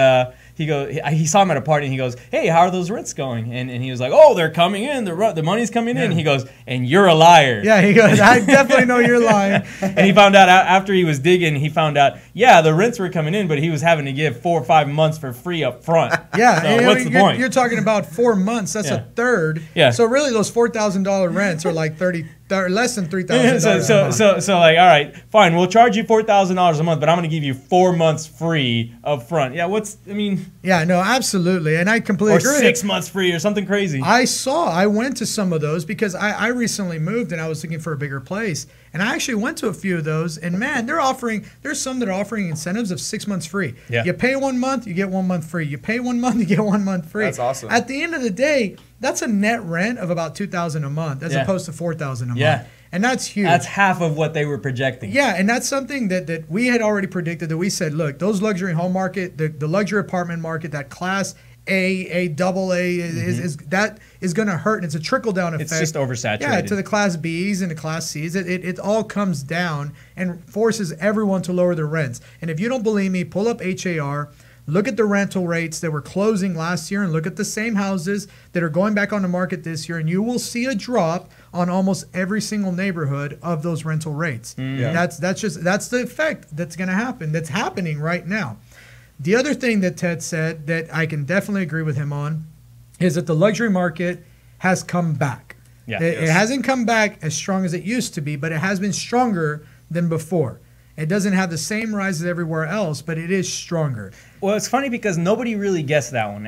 he saw him at a party and he goes, "Hey, how are those rents going?" And he was like, "Oh, they're coming in. The money's coming in." He goes, "And you're a liar." Yeah, he goes, "I definitely know you're lying." And he found out after he was digging, he found out, the rents were coming in, but he was having to give 4 or 5 months for free up front. Yeah, so what's the point? You're talking about 4 months. That's a third. Yeah. So really, those $4,000 rents are like less than $3,000. So like, all right, fine, we'll charge you $4,000 a month, but I'm going to give you 4 months free up front. Yeah, Yeah, no, absolutely, and I completely agree. Or 6 months free or something crazy. I went to some of those because I recently moved and I was looking for a bigger place, and I actually went to a few of those, and man, there's some that are offering incentives of 6 months free. Yeah. You pay 1 month, you get 1 month free. You pay 1 month, you get 1 month free. That's awesome. At the end of the day, that's a net rent of about $2,000 a month as opposed to $4,000 a month. Yeah. And that's huge. That's half of what they were projecting. Yeah, and that's something that we had already predicted, that we said, look, those luxury home market, the luxury apartment market, that class A, double A, that is going to hurt, and it's a trickle-down effect. It's just oversaturated. Yeah, to the class Bs and the class Cs. It all comes down and forces everyone to lower their rents. And if you don't believe me, pull up HAR, look at the rental rates that were closing last year, and look at the same houses that are going back on the market this year, and you will see a drop on almost every single neighborhood of those rental rates. Yeah. That's the effect that's going to happen. That's happening right now. The other thing that Ted said that I can definitely agree with him on is that the luxury market has come back. Yeah. It hasn't come back as strong as it used to be, but it has been stronger than before. It doesn't have the same rise as everywhere else, but it is stronger. Well, it's funny because nobody really guessed that one.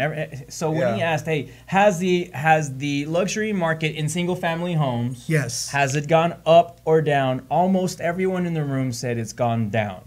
So when he asked, "Hey, has the luxury market in single-family homes, has it gone up or down?" Almost everyone in the room said it's gone down.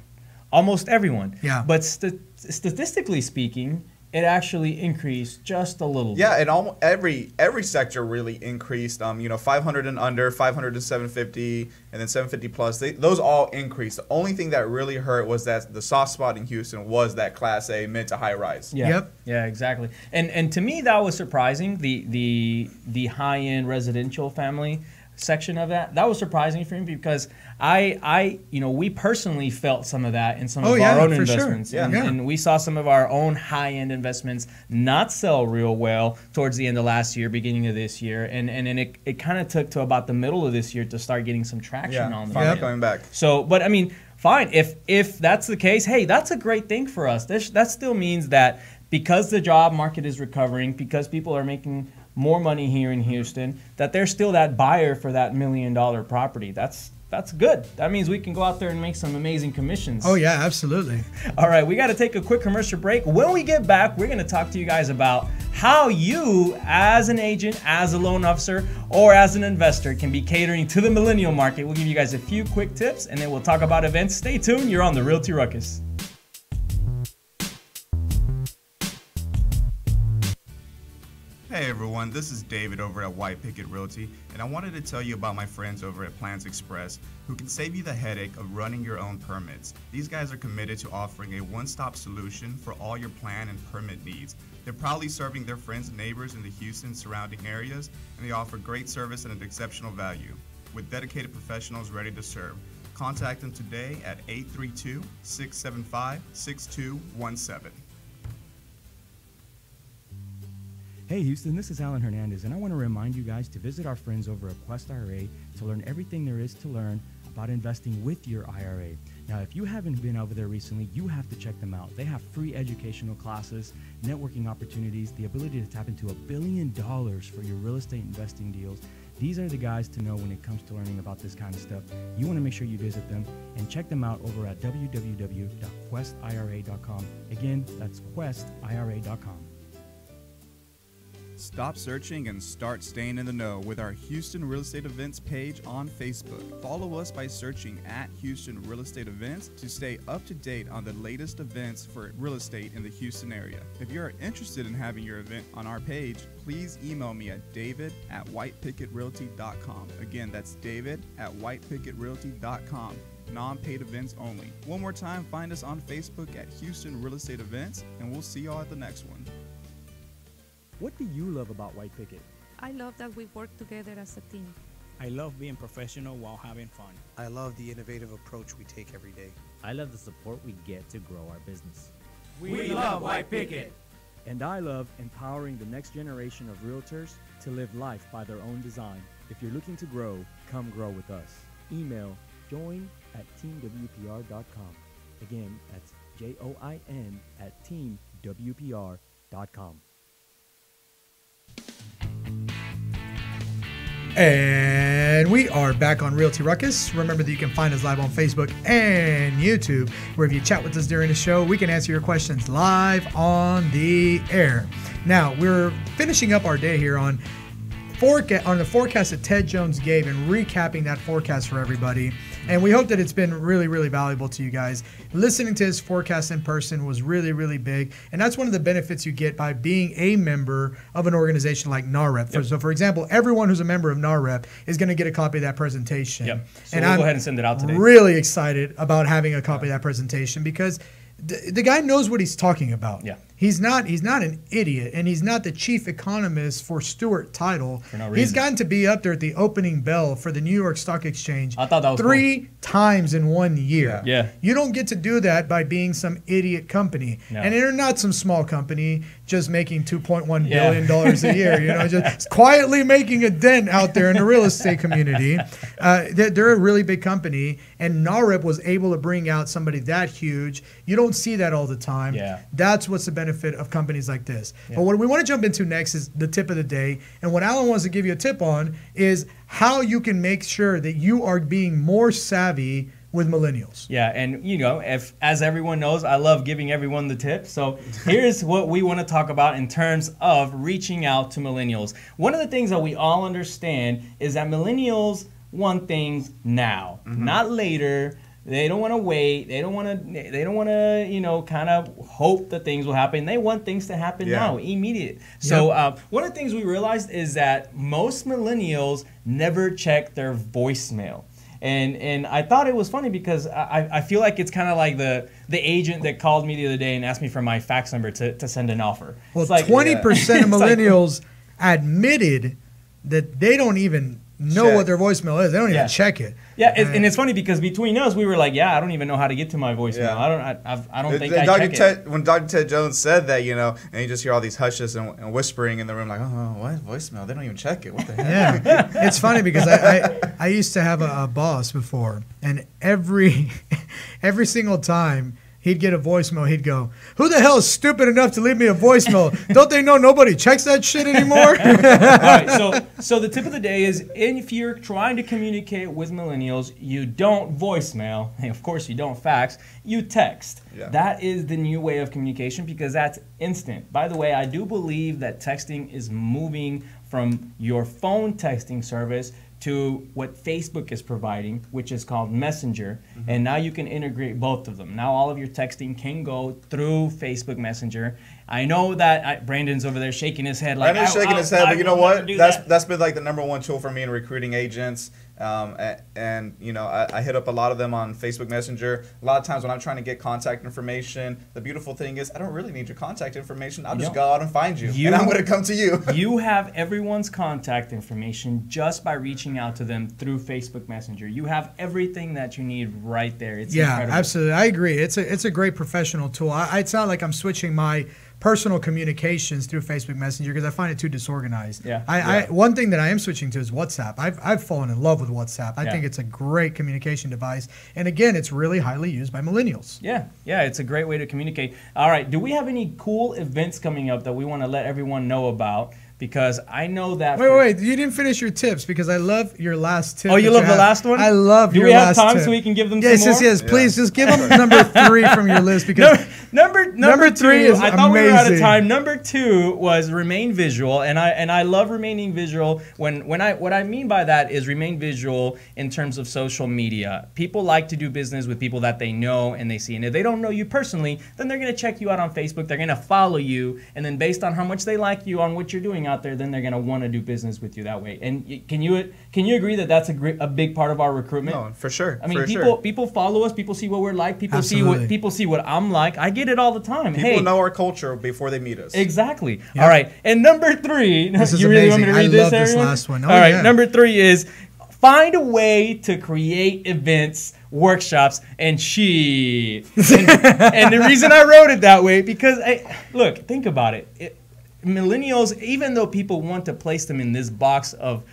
Almost everyone. Yeah. But statistically speaking, it actually increased just a little bit. Yeah, and almost every sector really increased. 500 and under, 500 to 750, and then 750 plus. Those all increased. The only thing that really hurt was that the soft spot in Houston was that Class A mid to high rise. Yeah. Yep. Yeah, exactly. And to me, that was surprising. The high end residential family section of that was surprising for me because we personally felt some of that in some of our own investments. Sure. And we saw some of our own high end investments not sell real well towards the end of last year, beginning of this year, and it kind of took to about the middle of this year to start getting some traction on finally coming back. So, but I mean, fine, if that's the case, hey, that's a great thing for us. That still means that because the job market is recovering, because people are making more money here in Houston, that there's still that buyer for that $1 million property. That's good. That means we can go out there and make some amazing commissions. Oh yeah, absolutely. All right, we got to take a quick commercial break. When we get back, we're going to talk to you guys about how you, as an agent, as a loan officer, or as an investor, can be catering to the millennial market. We'll give you guys a few quick tips, and then we'll talk about events. Stay tuned. You're on the Realty Ruckus. Hey everyone, this is David over at White Picket Realty, and I wanted to tell you about my friends over at Plans Express who can save you the headache of running your own permits. These guys are committed to offering a one-stop solution for all your plan and permit needs. They're proudly serving their friends and neighbors in the Houston surrounding areas, and they offer great service at an exceptional value. With dedicated professionals ready to serve, contact them today at 832-675-6217. Hey Houston, this is Alan Hernandez, and I want to remind you guys to visit our friends over at Quest IRA to learn everything there is to learn about investing with your IRA. Now, if you haven't been over there recently, you have to check them out. They have free educational classes, networking opportunities, the ability to tap into $1 billion for your real estate investing deals. These are the guys to know when it comes to learning about this kind of stuff. You want to make sure you visit them and check them out over at www.questira.com. Again, that's questira.com. Stop searching and start staying in the know with our Houston Real Estate Events page on Facebook. Follow us by searching at Houston Real Estate Events to stay up to date on the latest events for real estate in the Houston area. If you are interested in having your event on our page, please email me at david@whitepicketrealty.com. Again, that's david@whitepicketrealty.com. non-paid events only. One more time, find us on Facebook at Houston Real Estate Events, and we'll see y'all at the next one. What do you love about White Picket? I love that we work together as a team. I love being professional while having fun. I love the innovative approach we take every day. I love the support we get to grow our business. We love White Picket. And I love empowering the next generation of realtors to live life by their own design. If you're looking to grow, come grow with us. Email join@teamwpr.com. Again, that's join@teamwpr.com. And we are back on Realty Ruckus. Remember that you can find us live on Facebook and YouTube, where if you chat with us during the show, we can answer your questions live on the air. Now, we're finishing up our day here on the forecast that Ted Jones gave and recapping that forecast for everybody. And we hope that it's been really, really valuable to you guys. Listening to his forecast in person was really, really big. And that's one of the benefits you get by being a member of an organization like NAHREP. Yep. So, for example, everyone who's a member of NAHREP is going to get a copy of that presentation. Yep. So and we'll I'm go ahead and send it out today. Really excited about having a copy of that presentation because the guy knows what he's talking about. Yeah. He's not an idiot, and he's not the chief economist for Stewart Title. For no reason. He's gotten to be up there at the opening bell for the New York Stock Exchange I thought that was three times in 1 year. Yeah. You don't get to do that by being some idiot company. No. And they're not some small company just making $2.1 Yeah. billion a year. You know, just quietly making a dent out there in the real estate community. They're a really big company, and NAHREP was able to bring out somebody that huge. You don't see that all the time. Yeah. That's what's the benefit of companies like this. Yeah. But what we want to jump into next is the tip of the day. And what Alan wants to give you a tip on is how you can make sure that you are being more savvy with millennials. Yeah, and if as everyone knows, I love giving everyone the tip. So here's what we want to talk about in terms of reaching out to millennials. One of the things that we all understand is that millennials want things now, not later. They don't want to wait. They don't want to, kind of hope that things will happen. They want things to happen now, immediate. So one of the things we realized is that most millennials never check their voicemail. And I thought it was funny because I feel like it's kind of like the agent that called me the other day and asked me for my fax number to send an offer. Well, it's like, 20% of millennials admitted that they don't even know what their voicemail is. They don't even check it. Yeah, and it's funny because between us, we were like, I don't even know how to get to my voicemail. Yeah. I don't think I check it. When Dr. Ted Jones said that, and you just hear all these hushes and whispering in the room like, oh, what? Voicemail? They don't even check it. What the heck? Yeah, it's funny because I used to have a boss before, and every single time he'd get a voicemail, he'd go, who the hell is stupid enough to leave me a voicemail? Don't they know nobody checks that shit anymore? All right, so the tip of the day is if you're trying to communicate with millennials, you don't voicemail. And of course, you don't fax. You text. Yeah. That is the new way of communication because that's instant. By the way, I do believe that texting is moving from your phone texting service to what Facebook is providing, which is called Messenger. And now you can integrate both of them. Now all of your texting can go through Facebook Messenger. I know that Brandon's over there shaking his head. Like, Brandon's shaking his head, but you know what? That's been like the #1 tool for me in recruiting agents. And I hit up a lot of them on Facebook Messenger. A lot of times when I'm trying to get contact information, the beautiful thing is I don't really need your contact information. I'll just go out and find you and I'm going to come to you. You have everyone's contact information just by reaching out to them through Facebook Messenger. You have everything that you need right there. It's incredible. Absolutely. I agree. It's a great professional tool. It's not like I'm switching my personal communications through Facebook Messenger because I find it too disorganized. One thing that I am switching to is WhatsApp. I've fallen in love with WhatsApp. I think it's a great communication device. And again, it's really highly used by millennials. Yeah, it's a great way to communicate. All right, do we have any cool events coming up that we want to let everyone know about? Because I know that... Wait, you didn't finish your tips because I love your last tip. Oh, you love the last one? I love your last tip. Do we have time so we can give them some more? Yes, please, just give them number 3 from your list because Number three two, is I thought we were out of amazing. time. Number two was remain visual, and I love remaining visual. What I mean by that is remain visual in terms of social media. People like to do business with people that they know and they see, and if they don't know you personally, then they're gonna check you out on Facebook. They're gonna follow you, and then based on how much they like you on what you're doing out there, then they're gonna want to do business with you that way. And can you agree that that's a big part of our recruitment? No, for sure. I mean, for people follow us. People see what we're like. People Absolutely. see what I'm like. I get it all the time. People know our culture before they meet us. Exactly. Yep. All right. And number three, this is you really amazing. want me to read I this, love this everyone? last one. Oh, all right. yeah. Number three is find a way to create events, workshops, and shit. And the reason I wrote it that way because look, think about it. Millennials, even though people want to place them in this box of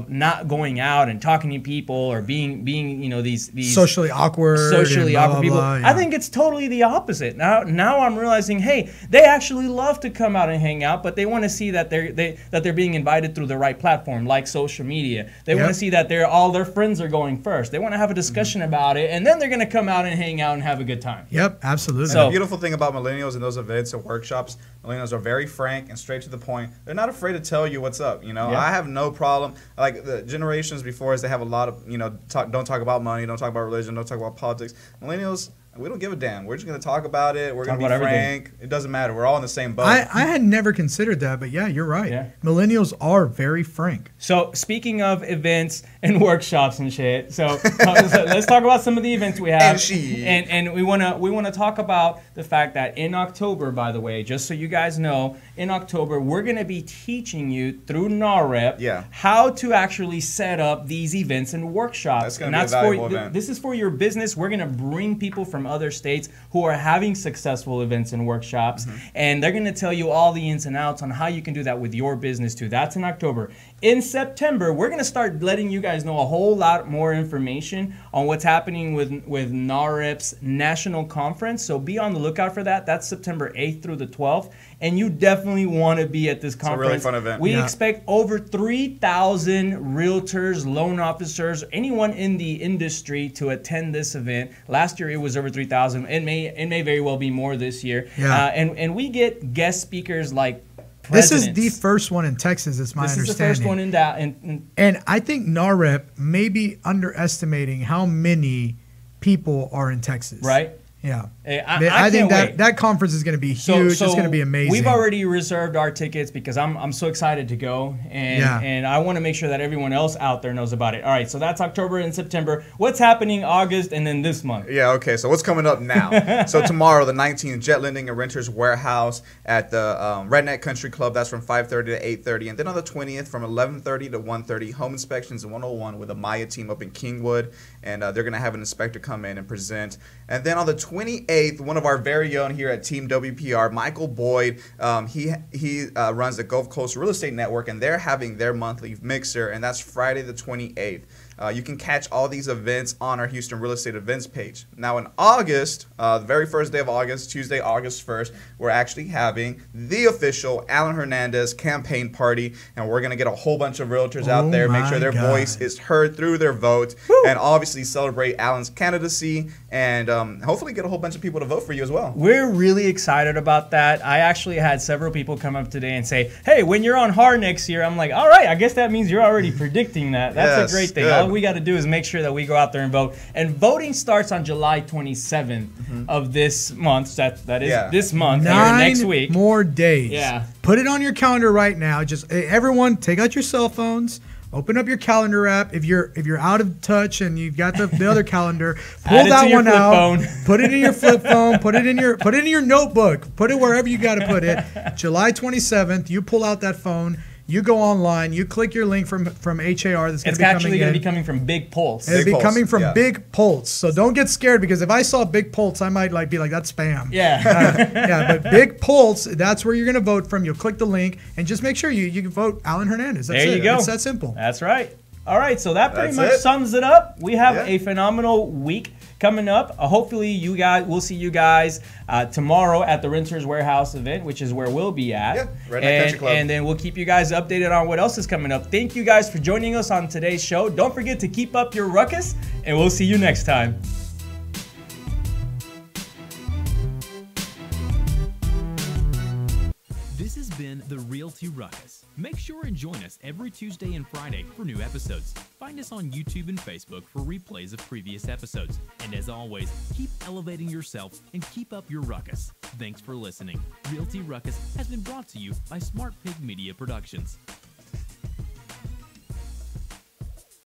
not going out and talking to people or being these socially awkward people, yeah. I think it's totally the opposite. Now I'm realizing, hey, they actually love to come out and hang out, but they want to see that they're being invited through the right platform, like social media. They want to see that all their friends are going first. They want to have a discussion about it, and then they're going to come out and hang out and have a good time. Yep, absolutely. So, the beautiful thing about millennials and those events and workshops, millennials are very frank and straight to the point. They're not afraid to tell you what's up. I have no problem. Like the generations before us, they have a lot of don't talk about money, don't talk about religion, don't talk about politics. Millennials, we don't give a damn. We're just going to talk about it. We're going to be frank. It doesn't matter. We're all in the same boat. I had never considered that, but yeah, you're right. Yeah. Millennials are very frank. So speaking of events and workshops and shit, so let's talk about some of the events we have. And we want to talk about the fact that in October, by the way, just so you guys know, in October we're going to be teaching you through NAHREP how to actually set up these events and workshops. That's going to be a valuable event. This is for your business. We're going to bring people from other states who are having successful events and workshops, and they're going to tell you all the ins and outs on how you can do that with your business too. That's in October. In September, we're going to start letting you guys know a whole lot more information on what's happening with NAHREP's national conference. So be on the lookout for that. That's September 8th through the 12th. And you definitely want to be at this conference. It's a really fun event. We expect over 3,000 realtors, loan officers, anyone in the industry to attend this event. Last year, it was over 3,000. It may very well be more this year. Yeah. And we get guest speakers like presidents. This is the first one in Texas, is my understanding. This is the first one in that. And I think NAHREP may be underestimating how many people are in Texas. Right. Yeah. I think that conference is going to be huge. It's going to be amazing. We've already reserved our tickets because I'm so excited to go, and I want to make sure that everyone else out there knows about it. All right, so that's October and September. What's happening August and then this month? Yeah, okay, so what's coming up now? So tomorrow, the 19th, Jet Lending and Renters Warehouse at the Redneck Country Club. That's from 5:30 to 8:30. And then on the 20th, from 11:30 to 1:30, Home Inspections in 101 with a Maya team up in Kingwood. And they're going to have an inspector come in and present. And then on the 28th, one of our very own here at Team WPR, Michael Boyd, he runs the Gulf Coast Real Estate Network, and they're having their monthly mixer, and that's Friday the 28th. You can catch all these events on our Houston Real Estate Events page. Now in August, the very first day of August, Tuesday, August 1st, we're actually having the official Alan Hernandez campaign party, and we're going to get a whole bunch of realtors out there, make sure their voice is heard through their vote, and obviously celebrate Alan's candidacy, and hopefully get a whole bunch of people to vote for you as well. We're really excited about that. I actually had several people come up today and say, hey, when you're on HAR next year, I'm like, all right, I guess that means you're already predicting that. That's a great thing. All we got to do is make sure that we go out there and vote. And voting starts on July 27th of this month. That is this month, next week. 9 more days. Yeah. Put it on your calendar right now. Just everyone, take out your cell phones. Open up your calendar app. If you're out of touch and you've got the other calendar, pull that one out. Put it in your flip phone. Put it in your notebook. Put it wherever you got to put it. July 27th. You pull out that phone. You go online. You click your link from HAR. That's going to be coming in. It's actually going to be coming from Big Pulse. It'll be coming from Big Pulse. So don't get scared, because if I saw Big Pulse, I might be like, that's spam. Yeah. But Big Pulse, that's where you're going to vote from. You'll click the link and just make sure you can vote Alan Hernandez. That's there you go. It's that simple. That's right. All right. So that pretty much sums it up. We have a phenomenal week coming up. Hopefully we'll see you guys tomorrow at the Renters Warehouse event, which is where we'll be at. Redneck Country Club. And then we'll keep you guys updated on what else is coming up. Thank you guys for joining us on today's show. Don't forget to keep up your ruckus, and we'll see you next time. been the Realty Ruckus. Make sure and join us every Tuesday and Friday for new episodes. Find us on YouTube and Facebook for replays of previous episodes. And as always, keep elevating yourself and keep up your ruckus. Thanks for listening. Realty Ruckus has been brought to you by Smart Pig Media Productions.